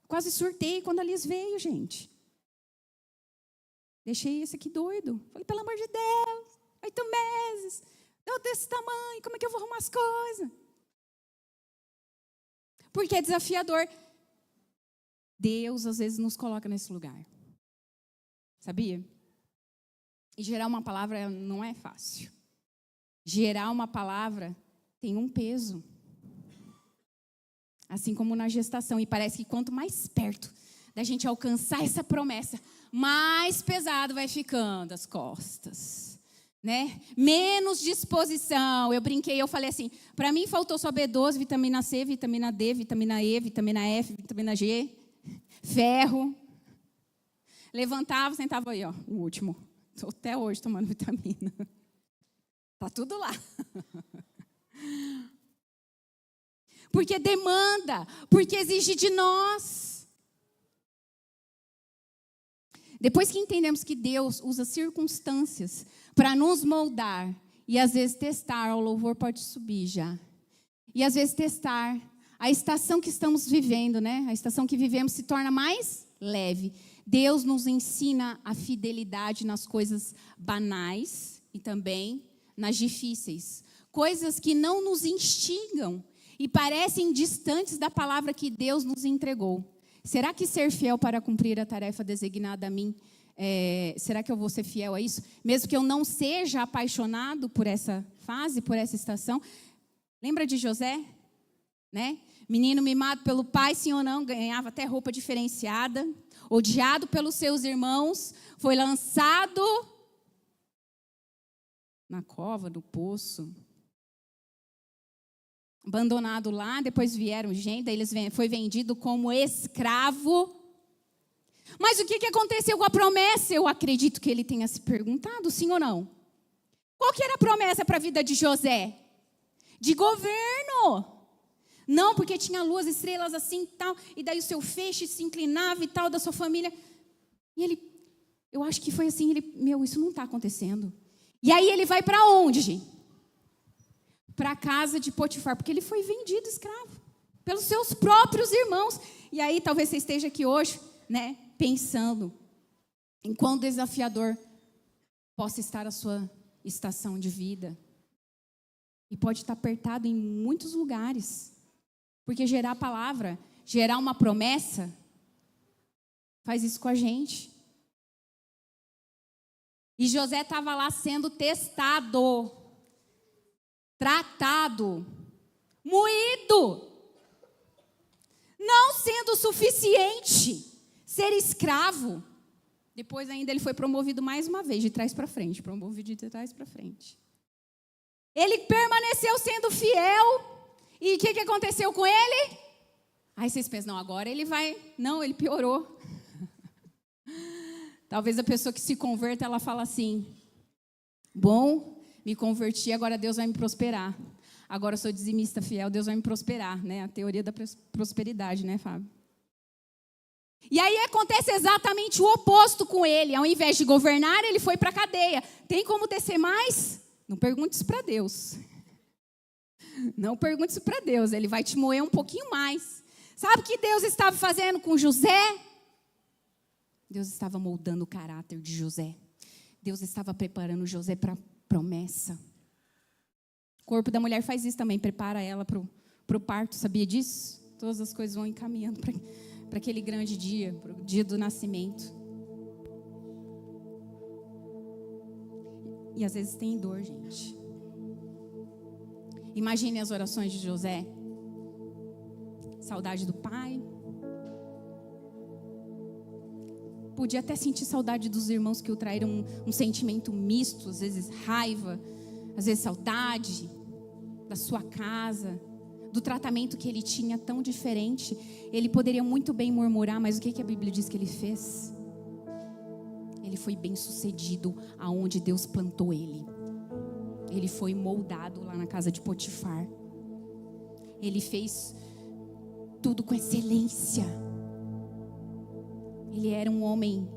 Quase surtei quando a Liz veio, gente. Deixei esse aqui doido. Falei, pelo amor de Deus, 8 meses, deu desse tamanho, como é que eu vou arrumar as coisas? Porque é desafiador. Deus, às vezes, nos coloca nesse lugar. Sabia? E gerar uma palavra não é fácil. Gerar uma palavra tem um peso. Assim como na gestação. E parece que quanto mais perto da gente alcançar essa promessa, mais pesado vai ficando as costas. Né? Menos disposição. Eu brinquei, eu falei assim, para mim faltou só B12, vitamina C, vitamina D, vitamina E, vitamina F, vitamina G, ferro. Levantava, sentava aí, ó, o último. Estou até hoje tomando vitamina. Tá tudo lá. Porque demanda, porque exige de nós. Depois que entendemos que Deus usa circunstâncias para nos moldar, e às vezes testar, o louvor pode subir já. E às vezes testar, a estação que estamos vivendo, né? A estação que vivemos se torna mais leve. Deus nos ensina a fidelidade nas coisas banais e também nas difíceis. Coisas que não nos instigam e parecem distantes da palavra que Deus nos entregou. Será que ser fiel para cumprir a tarefa designada a mim, será que eu vou ser fiel a isso? Mesmo que eu não seja apaixonado por essa fase, por essa estação. Lembra de José? Né? Menino mimado pelo pai, sim ou não, ganhava até roupa diferenciada. Odiado pelos seus irmãos, foi lançado na cova, no poço. Abandonado lá, depois vieram gente, daí foi vendido como escravo. Mas o que aconteceu com a promessa? Eu acredito que ele tenha se perguntado, sim ou não? Qual que era a promessa para a vida de José? De governo. Não, porque tinha luas, estrelas assim e tal, e daí o seu feixe se inclinava e tal, da sua família. E ele, eu acho que foi assim, isso não está acontecendo. E aí ele vai para onde? Para a casa de Potifar, porque ele foi vendido escravo pelos seus próprios irmãos. E aí talvez você esteja aqui hoje, né, pensando em quão desafiador possa estar a sua estação de vida. E pode estar apertado em muitos lugares. Porque gerar a palavra, gerar uma promessa, faz isso com a gente. E José estava lá sendo testado, tratado, moído. Não sendo suficiente ser escravo. Depois ainda ele foi promovido mais uma vez, de trás para frente. Promovido de trás para frente. Ele permaneceu sendo fiel. E o que aconteceu com ele? Aí vocês pensam, não, agora ele vai... Não, ele piorou. Talvez a pessoa que se converta, ela fala assim, bom, me converti, agora Deus vai me prosperar. Agora eu sou dizimista fiel, Deus vai me prosperar, né? A teoria da prosperidade, né, Fábio? E aí acontece exatamente o oposto com ele. Ao invés de governar, ele foi para a cadeia. Tem como descer mais? Não pergunte isso para Deus. Não pergunte isso para Deus, ele vai te moer um pouquinho mais. Sabe o que Deus estava fazendo com José? Deus estava moldando o caráter de José. Deus estava preparando José para a promessa. O corpo da mulher faz isso também, prepara ela para o parto, sabia disso? Todas as coisas vão encaminhando para aquele grande dia, para o dia do nascimento. E às vezes tem dor, gente. Imagine as orações de José. Saudade do pai. Podia até sentir saudade dos irmãos que o traíram, um sentimento misto, às vezes raiva, às vezes saudade da sua casa, do tratamento que ele tinha tão diferente. Ele poderia muito bem murmurar, mas o que a Bíblia diz que ele fez? Ele foi bem sucedido aonde Deus plantou ele. Ele foi moldado lá na casa de Potifar. Ele fez tudo com excelência. Ele era um homem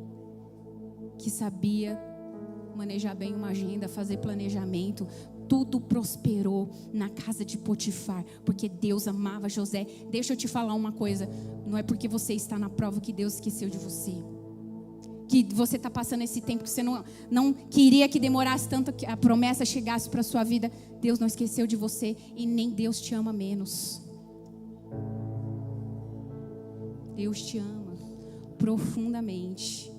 que sabia manejar bem uma agenda, fazer planejamento. Tudo prosperou na casa de Potifar, porque Deus amava José. Deixa eu te falar uma coisa, não é porque você está na prova que Deus esqueceu de você. Que você está passando esse tempo que você não queria que demorasse tanto, que a promessa chegasse para a sua vida. Deus não esqueceu de você e nem Deus te ama menos. Deus te ama profundamente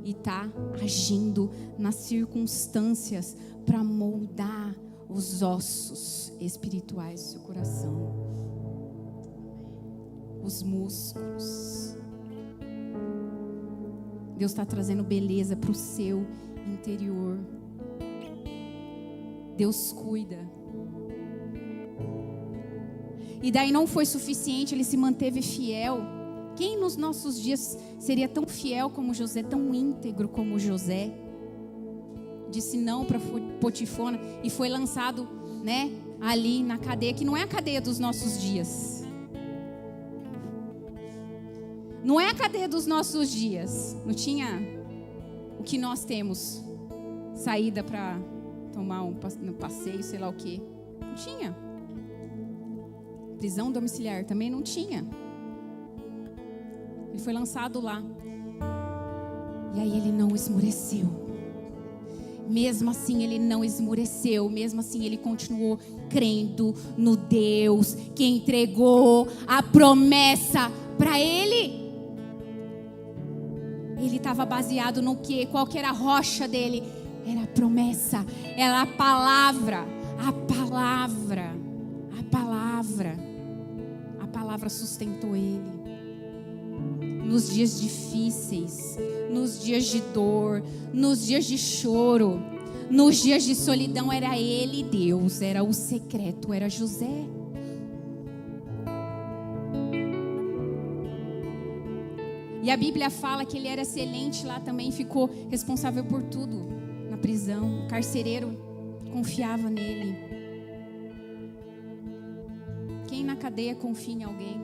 e está agindo nas circunstâncias para moldar os ossos espirituais do seu coração, os músculos. Deus está trazendo beleza para o seu interior. Deus cuida. E daí não foi suficiente, ele se manteve fiel. Quem nos nossos dias seria tão fiel como José, tão íntegro como José? Disse não para Potifona e foi lançado, né, ali na cadeia, que não é a cadeia dos nossos dias. Não é a cadeia dos nossos dias. Não tinha o que nós temos. Saída para tomar um passeio, sei lá o quê. Não tinha. Prisão domiciliar também não tinha. Ele foi lançado lá. E aí ele não esmoreceu. Mesmo assim ele não esmoreceu. Mesmo assim ele continuou crendo no Deus que entregou a promessa para ele. Ele estava baseado no quê? Qual que era a rocha dele? Era a promessa, era a palavra. A palavra, a palavra. A palavra sustentou ele. Nos dias difíceis, nos dias de dor, nos dias de choro, nos dias de solidão, era ele Deus, era o secreto, era José. E a Bíblia fala que ele era excelente lá também, ficou responsável por tudo na prisão. O carcereiro confiava nele. Quem na cadeia confia em alguém?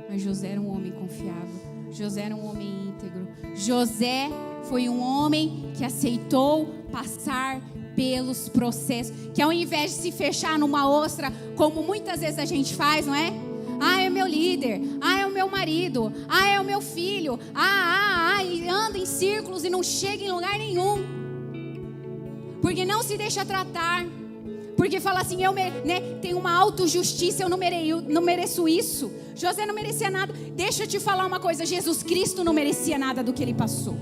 Mas José era um homem confiável. José era um homem íntegro. José foi um homem que aceitou passar pelos processos. Que ao invés de se fechar numa ostra, como muitas vezes a gente faz, não é? Ah, é o meu líder. Ah, é o meu marido. Ah, é o meu filho. E anda em círculos e não chega em lugar nenhum. Porque não se deixa tratar. Porque fala assim, tem uma autojustiça, eu não mereço isso. José não merecia nada. Deixa eu te falar uma coisa, Jesus Cristo não merecia nada do que ele passou.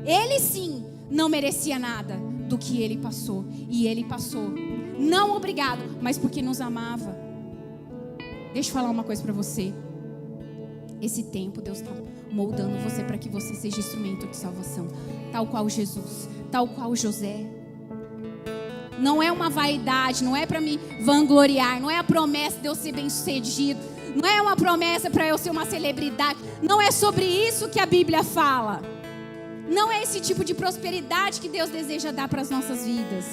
Ele sim não merecia nada do que ele passou. E ele passou, não obrigado, mas porque nos amava. Deixa eu falar uma coisa para você. Esse tempo Deus está moldando você para que você seja instrumento de salvação. Tal qual Jesus, tal qual José. Não é uma vaidade, não é para me vangloriar, não é a promessa de eu ser bem-sucedido, não é uma promessa para eu ser uma celebridade, não é sobre isso que a Bíblia fala. Não é esse tipo de prosperidade que Deus deseja dar para as nossas vidas,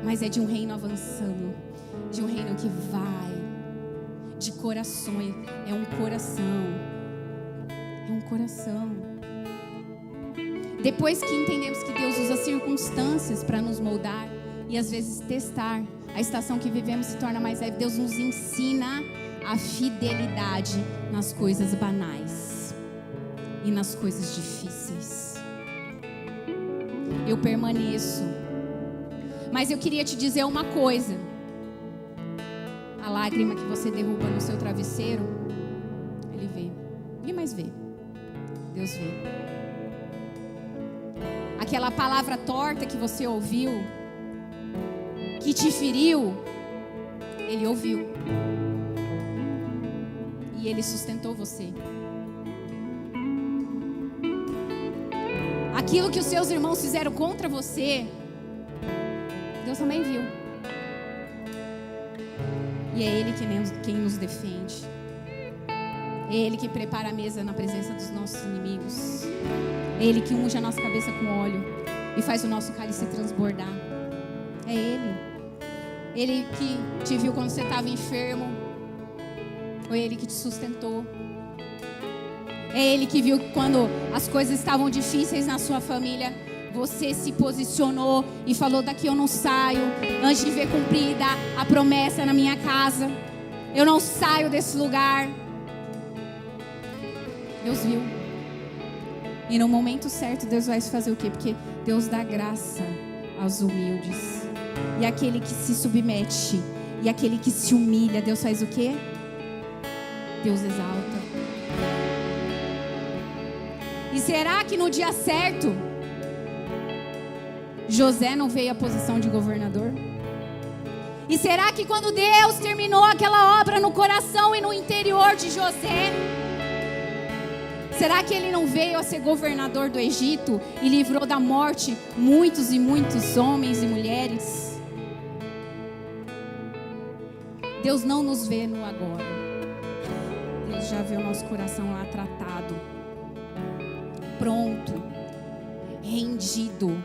mas é de um reino avançando, de um reino que vai, de corações, é um coração. Depois que entendemos que Deus usa circunstâncias para nos moldar e às vezes testar, a estação que vivemos se torna mais leve. Deus nos ensina a fidelidade nas coisas banais e nas coisas difíceis. Eu permaneço. Mas eu queria te dizer uma coisa. A lágrima que você derruba no seu travesseiro, Ele vê. Ninguém mais vê. Deus vê. Aquela palavra torta que você ouviu, que te feriu, Ele ouviu. E Ele sustentou você. Aquilo que os seus irmãos fizeram contra você, Deus também viu. E é Ele quem nos defende. É Ele que prepara a mesa na presença dos nossos inimigos. É Ele que unge a nossa cabeça com óleo. e faz o nosso cálice transbordar. É Ele. Ele que te viu quando você estava enfermo. Foi Ele que te sustentou. É Ele que viu quando as coisas estavam difíceis na sua família. Você se posicionou e falou: daqui eu não saio antes de ver cumprida a promessa na minha casa. Eu não saio desse lugar. Deus viu. E no momento certo Deus vai fazer o quê? Porque Deus dá graça aos humildes. E aquele que se submete, e aquele que se humilha, Deus faz o quê? Deus exalta. E será que no dia certo José não veio à posição de governador? E será que quando Deus terminou aquela obra no coração e no interior de José, será que ele não veio a ser governador do Egito e livrou da morte muitos e muitos homens e mulheres? Deus não nos vê no agora. Deus já vê o nosso coração lá tratado, pronto, rendido,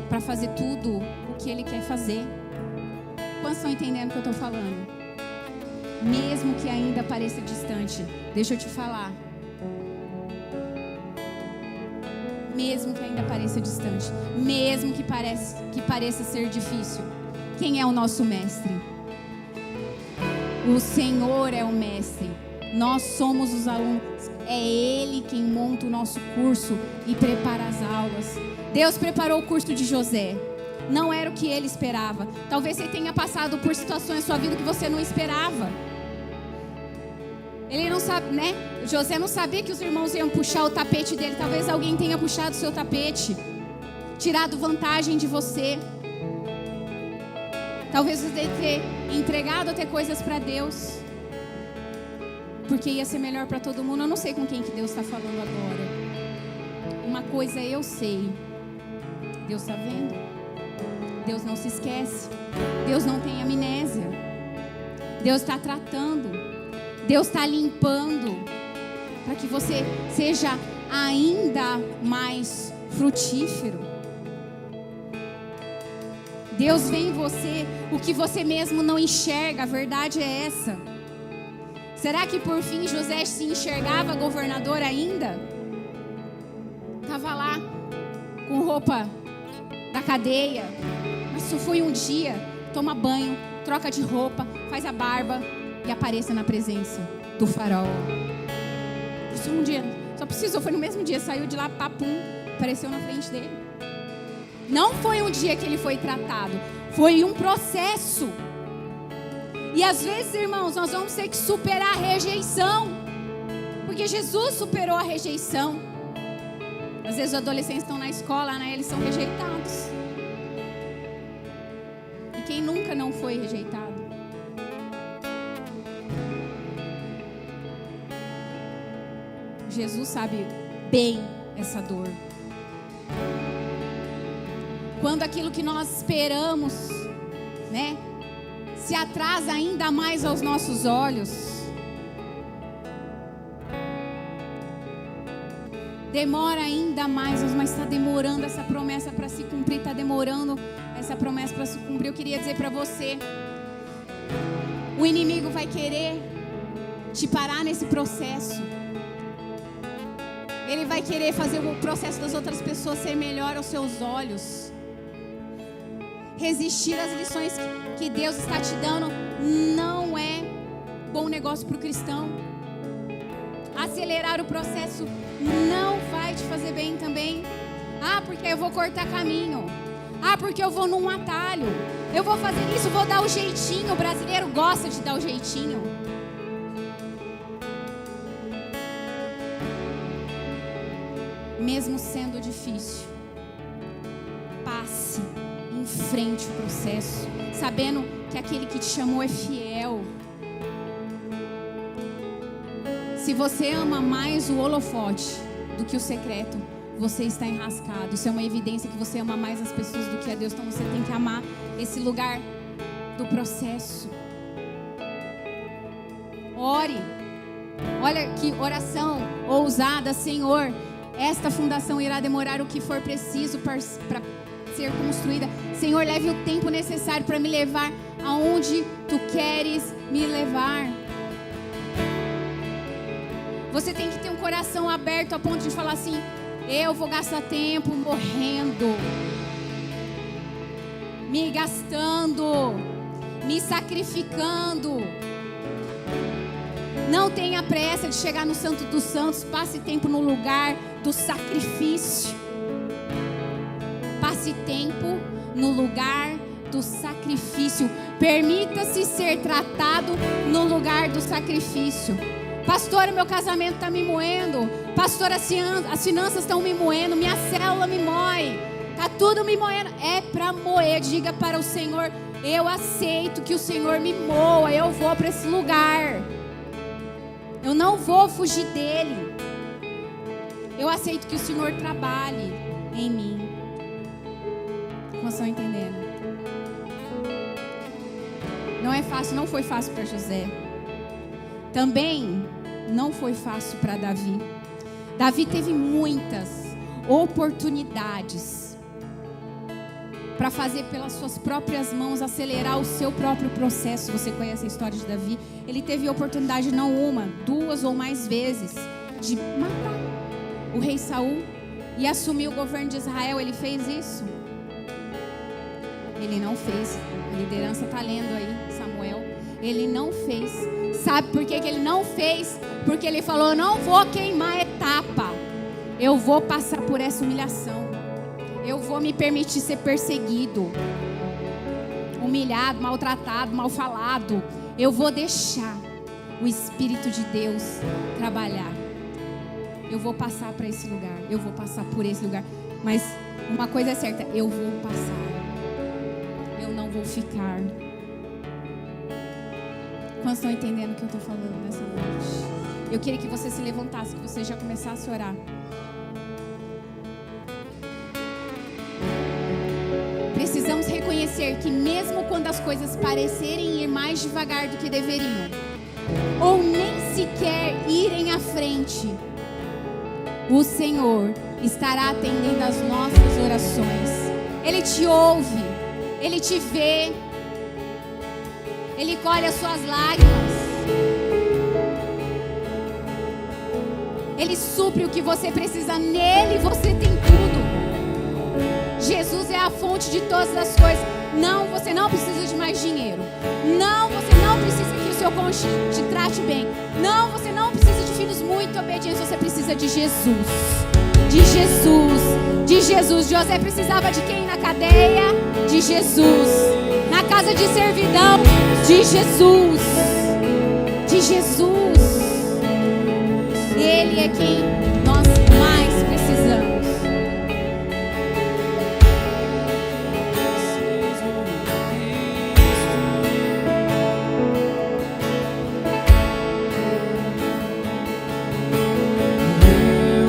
para fazer tudo o que Ele quer fazer. Quantos estão entendendo o que eu estou falando? Mesmo que ainda pareça distante, deixa eu te falar. Mesmo que ainda pareça distante, mesmo que pareça ser difícil, quem é o nosso mestre? O Senhor é o mestre. Nós somos os alunos. É Ele quem monta o nosso curso e prepara as aulas. Deus preparou o curso de José. Não era o que ele esperava. Talvez você tenha passado por situações na sua vida que você não esperava. Ele não sabe, né? José não sabia que os irmãos iam puxar o tapete dele. Talvez alguém tenha puxado o seu tapete, tirado vantagem de você. Talvez você tenha entregado até coisas para Deus, porque ia ser melhor para todo mundo. Eu não sei com quem que Deus está falando agora. Uma coisa eu sei: Deus está vendo. Deus não se esquece. Deus não tem amnésia. Deus está tratando. Deus está limpando, para que você seja ainda mais frutífero. Deus vê em você o que você mesmo não enxerga. A verdade é essa. Será que por fim José se enxergava governador ainda? Estava lá com roupa da cadeia, mas só foi um dia. Toma banho, troca de roupa, faz a barba e apareça na presença do faraó. Só um dia, só precisou, foi no mesmo dia. Saiu de lá, papum, apareceu na frente dele. Não foi um dia que ele foi tratado, foi um processo. E às vezes, irmãos, nós vamos ter que superar a rejeição, porque Jesus superou a rejeição. Às vezes os adolescentes estão na escola, né? Eles são rejeitados. E quem nunca não foi rejeitado? Jesus sabe bem essa dor. Quando aquilo que nós esperamos, né, se atrasa ainda mais aos nossos olhos, demora ainda mais, mas está demorando essa promessa para se cumprir, está demorando essa promessa para se cumprir. Eu queria dizer para você, o inimigo vai querer te parar nesse processo. Ele vai querer fazer o processo das outras pessoas ser melhor aos seus olhos. Resistir às lições que Deus está te dando não é bom negócio para o cristão. Acelerar o processo não vai te fazer bem também. Ah, porque eu vou cortar caminho. Ah, porque eu vou num atalho. Eu vou fazer isso, vou dar o jeitinho. O brasileiro gosta de dar o jeitinho. Mesmo sendo difícil, passe, enfrente o processo, sabendo que aquele que te chamou é fiel. Se você ama mais o holofote do que o secreto, você está enrascado. Isso é uma evidência que você ama mais as pessoas do que a Deus. Então você tem que amar esse lugar do processo. Ore. Olha que oração ousada: Senhor, Esta fundação irá demorar o que for preciso para ser construída. Senhor, leve o tempo necessário para me levar aonde Tu queres me levar. Você tem que ter um coração aberto a ponto de falar assim: eu vou gastar tempo morrendo, me gastando, me sacrificando. Não tenha pressa de chegar no Santo dos Santos. Passe tempo no lugar do sacrifício. Passe tempo no lugar do sacrifício. Permita-se ser tratado no lugar do sacrifício. Pastora, meu casamento está me moendo. Pastora, as finanças estão me moendo. Minha célula me moe. Está tudo me moendo. É para moer. Diga para o Senhor: eu aceito que o Senhor me moa. Eu vou para esse lugar. Eu não vou fugir dele. Eu aceito que o Senhor trabalhe em mim. Como estão entendendo? Não é fácil, não foi fácil para José. Também não foi fácil para Davi. Davi teve muitas oportunidades para fazer pelas suas próprias mãos, acelerar o seu próprio processo. Você conhece a história de Davi? Ele teve a oportunidade, não uma, duas ou mais vezes, de matar o rei Saul e assumir o governo de Israel. Ele fez isso? Ele não fez. A liderança está lendo aí, Samuel. Ele não fez. Sabe por que ele não fez? Porque ele falou: eu não vou queimar etapa. Eu vou passar por essa humilhação. Eu vou me permitir ser perseguido, humilhado, maltratado, mal falado. Eu vou deixar o Espírito de Deus trabalhar. Eu vou passar para esse lugar. Eu vou passar por esse lugar. Mas uma coisa é certa: eu vou passar. Eu não vou ficar. Quantos estão entendendo o que eu estou falando nessa noite? Eu queria que você se levantasse, que você já começasse a orar. Precisamos reconhecer que mesmo quando as coisas parecerem ir mais devagar do que deveriam, ou nem sequer irem à frente, o Senhor estará atendendo às nossas orações. Ele te ouve, Ele te vê, Ele colhe as suas lágrimas, Ele supre o que você precisa. Nele você tem tudo. Jesus é a fonte de todas as coisas. Não, você não precisa de mais dinheiro. Não, você não precisa que o seu cônjuge te trate bem. Não, você não precisa de filhos muito obedientes. Você precisa de Jesus. De Jesus. De Jesus. José precisava de quem na cadeia? De Jesus. Na casa de servidão? De Jesus. De Jesus. Ele é quem nós mais precisamos. Eu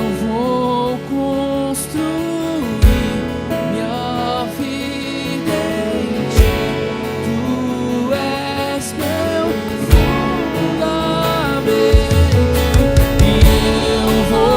vou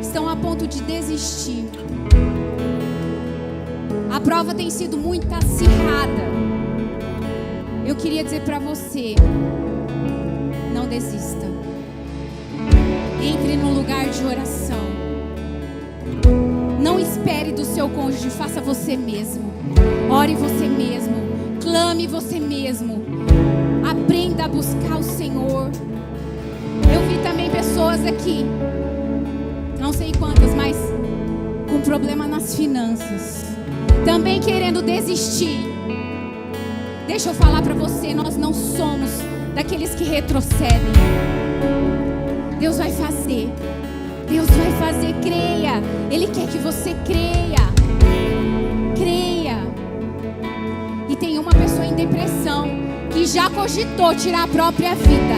estão a ponto de desistir. A prova tem sido muito acirrada. Eu queria dizer para você: não desista. Entre no lugar de oração. Não espere do seu cônjuge, faça você mesmo. Ore você mesmo. Clame você mesmo. Aprenda a buscar o Senhor. Eu vi também pessoas aqui, não sei quantas, mas com problema nas finanças, também querendo desistir. Deixa eu falar para você, nós não somos daqueles que retrocedem. Deus vai fazer. Deus vai fazer, creia. Ele quer que você creia. Creia. E tem uma pessoa em depressão que já cogitou tirar a própria vida.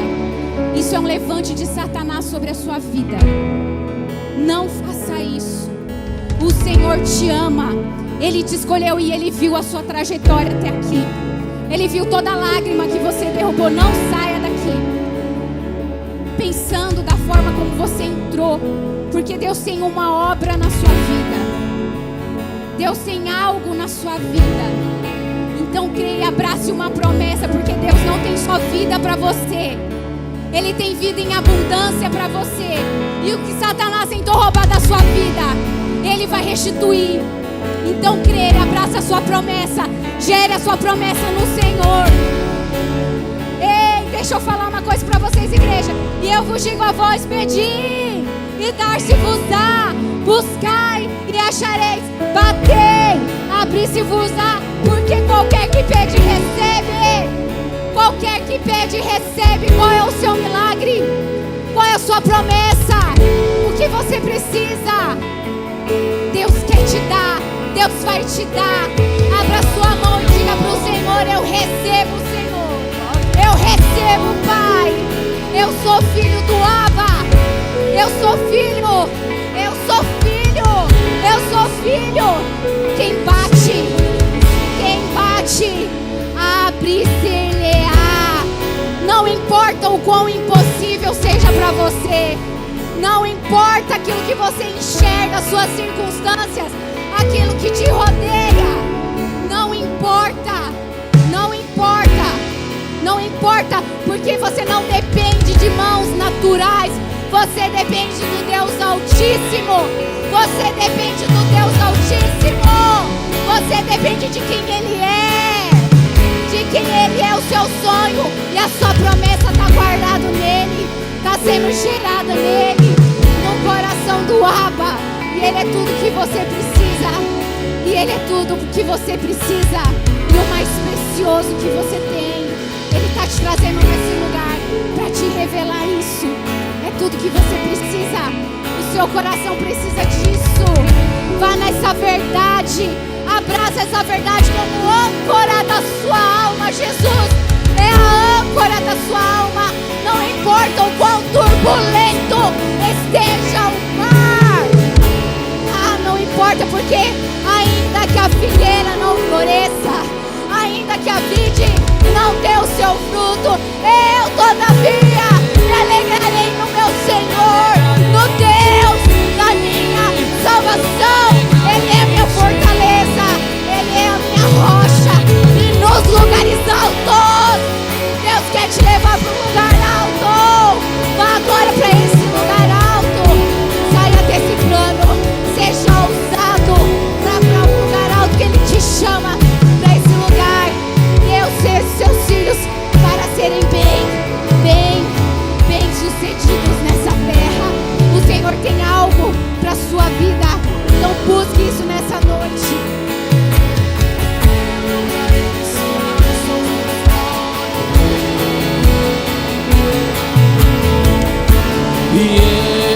Isso é um levante de Satanás sobre a sua vida. Não faça isso. O Senhor te ama. Ele te escolheu e Ele viu a sua trajetória até aqui. Ele viu toda a lágrima que você derrubou. Não saia daqui pensando da forma como você entrou, porque Deus tem uma obra na sua vida. Deus tem algo na sua vida. Então creia, abrace uma promessa, porque Deus não tem só vida para você. Ele tem vida em abundância para você. E o que Satanás tentou roubar da sua vida, Ele vai restituir. Então creia, abraça a sua promessa. Gere a sua promessa no Senhor. Ei, deixa eu falar uma coisa para vocês, igreja. E eu vos digo a vós: pedi e dar-se-vos-á, buscai e achareis, batei, abri-se-vos-á, porque qualquer que pede, recebe. Qualquer que pede, recebe. Qual é o seu milagre? Qual é a sua promessa? O que você precisa? Deus quer te dar. Deus vai te dar. Abra sua mão e diga para o Senhor: eu recebo, Senhor. Eu recebo, Pai. Eu sou filho do Abba. Eu sou filho. Eu sou filho. Eu sou filho. Quem bate, abre-se-lhe-á. Não importa o quão impossível seja para você. Não importa aquilo que você enxerga, suas circunstâncias, aquilo que te rodeia. Não importa. Não importa. Não importa, porque você não depende de mãos naturais. Você depende do Deus Altíssimo. Você depende do Deus Altíssimo. Você depende de quem Ele é. De quem Ele é, o seu sonho. E a sua promessa está guardada nele. Está sendo gerada nele. No coração do Abba. E Ele é tudo que você precisa. E Ele é tudo que você precisa. E o mais precioso que você tem. Ele está te trazendo nesse lugar para te revelar isso. É tudo que você precisa. O seu coração precisa disso. Vá nessa verdade. Abraça essa verdade como âncora da sua alma. Jesus é a âncora da sua alma. Não importa o quão turbulento esteja o mar. Não importa, porque ainda que a figueira não floresça, ainda que a vide não dê o seu fruto, eu todavia me alegrarei no meu Senhor, no Deus da minha salvação. Ele é a minha fortaleza, Ele é a minha rocha. E nos lugares altos, Deus quer te levar para um lugar alto. Vá agora para esse lugar alto. Saia desse plano, seja ousado para um lugar alto que Ele te chama para esse lugar. Deus ser seus filhos para serem bem sucedidos nessa terra. O Senhor tem algo para sua vida. Então busque isso nessa noite. E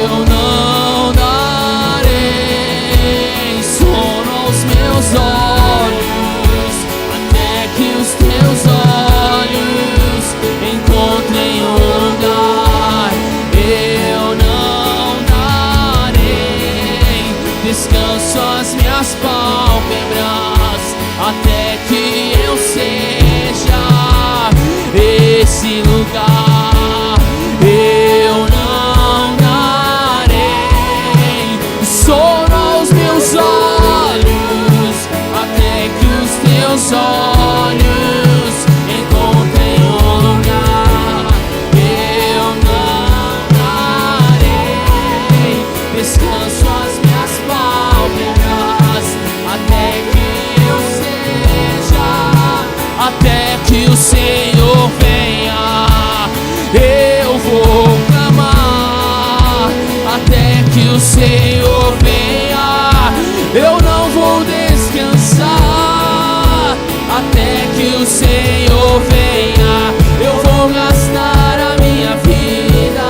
eu não darei sono aos meus olhos, até que os teus olhos encontrem um lugar. Eu não darei descanso às minhas pálpebras, até que eu seja esse lugar. Eu não darei que o Senhor venha. Eu não vou descansar até que o Senhor venha. Eu vou gastar a minha vida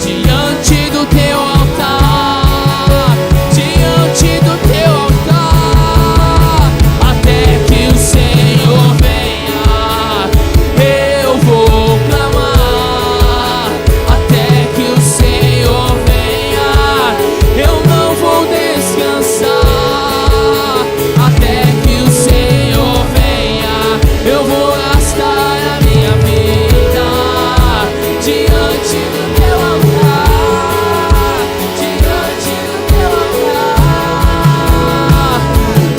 diante do teu altar, diante do teu altar, até que o Senhor venha. Eu vou clamar até que o Senhor venha. Eu não vou descansar até que o Senhor venha. Eu vou gastar a minha vida diante do teu altar, diante do teu altar,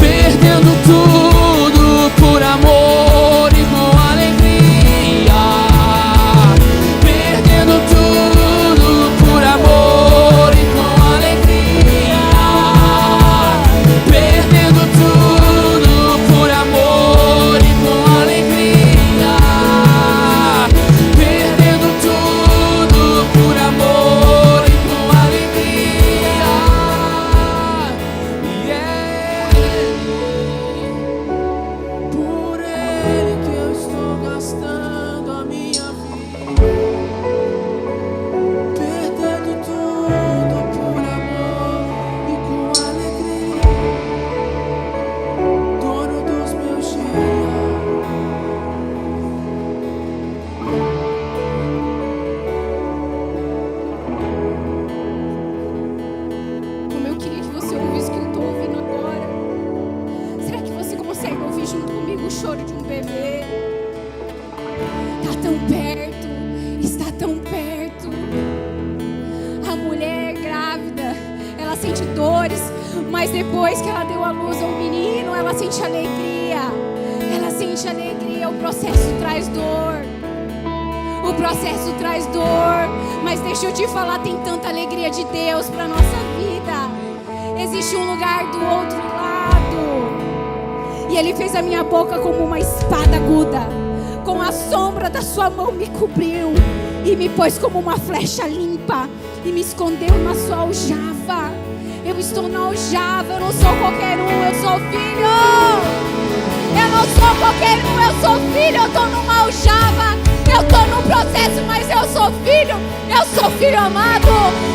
perdendo tudo por amor e com alegria, perdendo tudo por amor e com alegria, perdendo tudo por amor e com alegria, perdendo tudo por amor e com alegria. Por Ele que eu estou gastando a minha vida, perdendo tudo por amor e com alegria, dono dos meus dias. Como eu queria que você ouvisse o que eu estou ouvindo agora. Será que você consegue ouvir junto comigo o choro de um bebê? Está tão perto, está tão perto. A mulher grávida, ela sente dores, mas depois que ela deu à luz ao menino, ela sente alegria. Ela sente alegria, o processo traz dor. O processo traz dor, mas deixa eu te falar, tem tanta alegria de Deus para nossa vida. Existe um lugar do outro lado. E Ele fez a minha boca como uma espada aguda. Com a sombra da sua mão me cobriu e me pôs como uma flecha limpa e me escondeu na sua aljava. Eu estou na aljava, eu não sou qualquer um, eu sou filho. Eu não sou qualquer um, eu sou filho. Eu estou numa aljava, eu estou num processo, mas eu sou filho. Eu sou filho amado,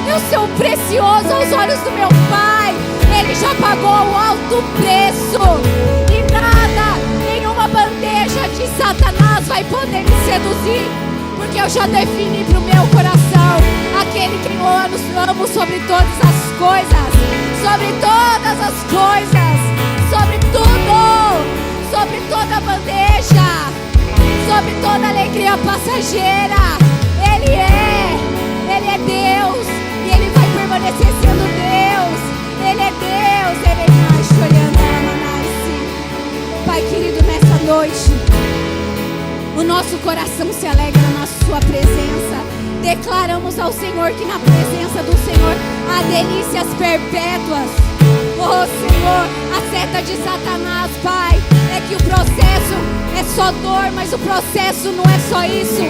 eu sou precioso aos olhos do meu Pai. Ele já pagou o alto preço e nada, nenhuma bandeja de Satanás vai poder me seduzir, porque eu já defini para o meu coração aquele que eu amo sobre todas as coisas, sobre todas as coisas, sobre tudo, sobre toda bandeja, sobre toda alegria passageira. Ele é Deus e Ele vai permanecer sendo Deus. Ele é Deus, Ele é mais olhando a Manassi. Pai querido, nessa noite, o nosso coração se alegra na sua presença. Declaramos ao Senhor que na presença do Senhor há delícias perpétuas. Oh Senhor, a seta de Satanás, Pai, é que o processo é só dor, mas o processo não é só isso.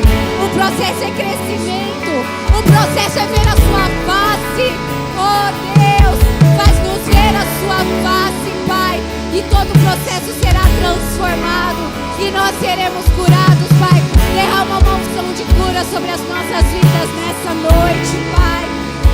O processo é crescimento, o processo é ver a sua face. Oh Deus, faz-nos ver a sua face, Pai, e todo o processo será transformado e nós seremos curados, Pai. Derrama uma unção de cura sobre as nossas vidas nessa noite, Pai.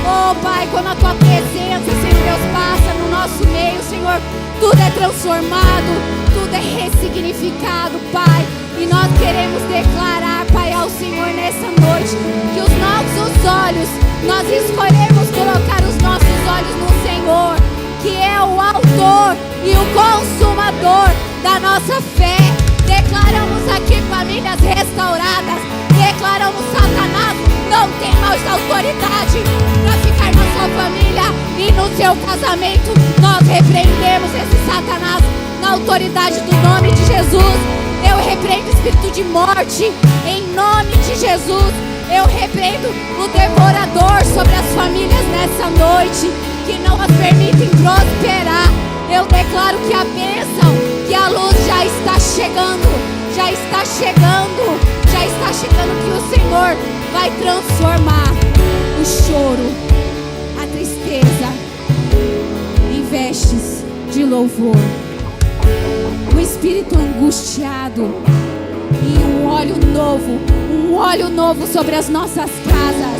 Oh Pai, quando a Tua presença, Senhor Deus, passa no nosso meio, Senhor, tudo é transformado, tudo é ressignificado, Pai. E nós queremos declarar, Pai, ao Senhor nessa noite, que os nossos olhos, nós escolhemos colocar os nossos olhos no Senhor, que é o autor e o consumador da nossa fé. Declaramos aqui famílias restauradas. Declaramos Satanás não tem mais autoridade para ficar na sua família e no seu casamento. Nós repreendemos esse Satanás na autoridade do nome de Jesus. Eu repreendo o espírito de morte em nome de Jesus. Eu repreendo o devorador sobre as famílias nessa noite, que não as permitem prosperar. Eu declaro que a bênção, que a luz já está chegando, já está chegando, já está chegando, que o Senhor vai transformar o choro, a louvor. O espírito angustiado e um óleo novo sobre as nossas casas,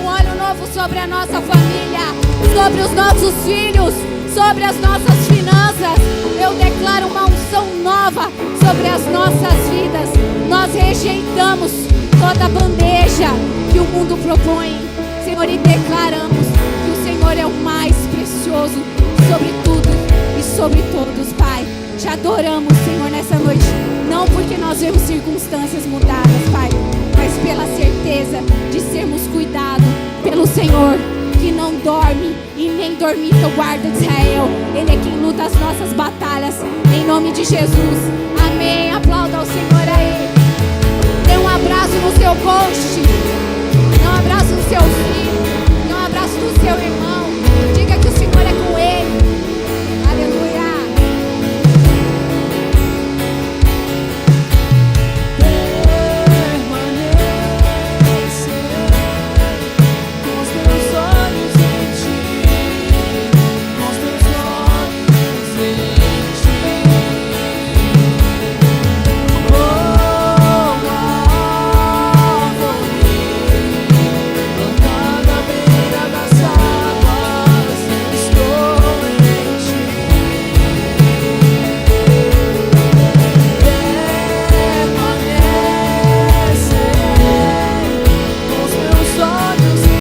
um óleo novo sobre a nossa família, sobre os nossos filhos, sobre as nossas finanças. Eu declaro uma unção nova sobre as nossas vidas. Nós rejeitamos toda bandeja que o mundo propõe, Senhor, e declaramos que o Senhor é o mais precioso sobre tudo e sobre todos, Pai. Te adoramos, Senhor, nessa noite, não porque nós vemos circunstâncias mudadas, Pai, mas pela certeza de sermos cuidados pelo Senhor, que não dorme e nem dormita o guarda de Israel. Ele é quem luta as nossas batalhas, em nome de Jesus. Amém. Aplauda ao Senhor aí. Dê um abraço no seu cônjuge, dê um abraço no seu filho.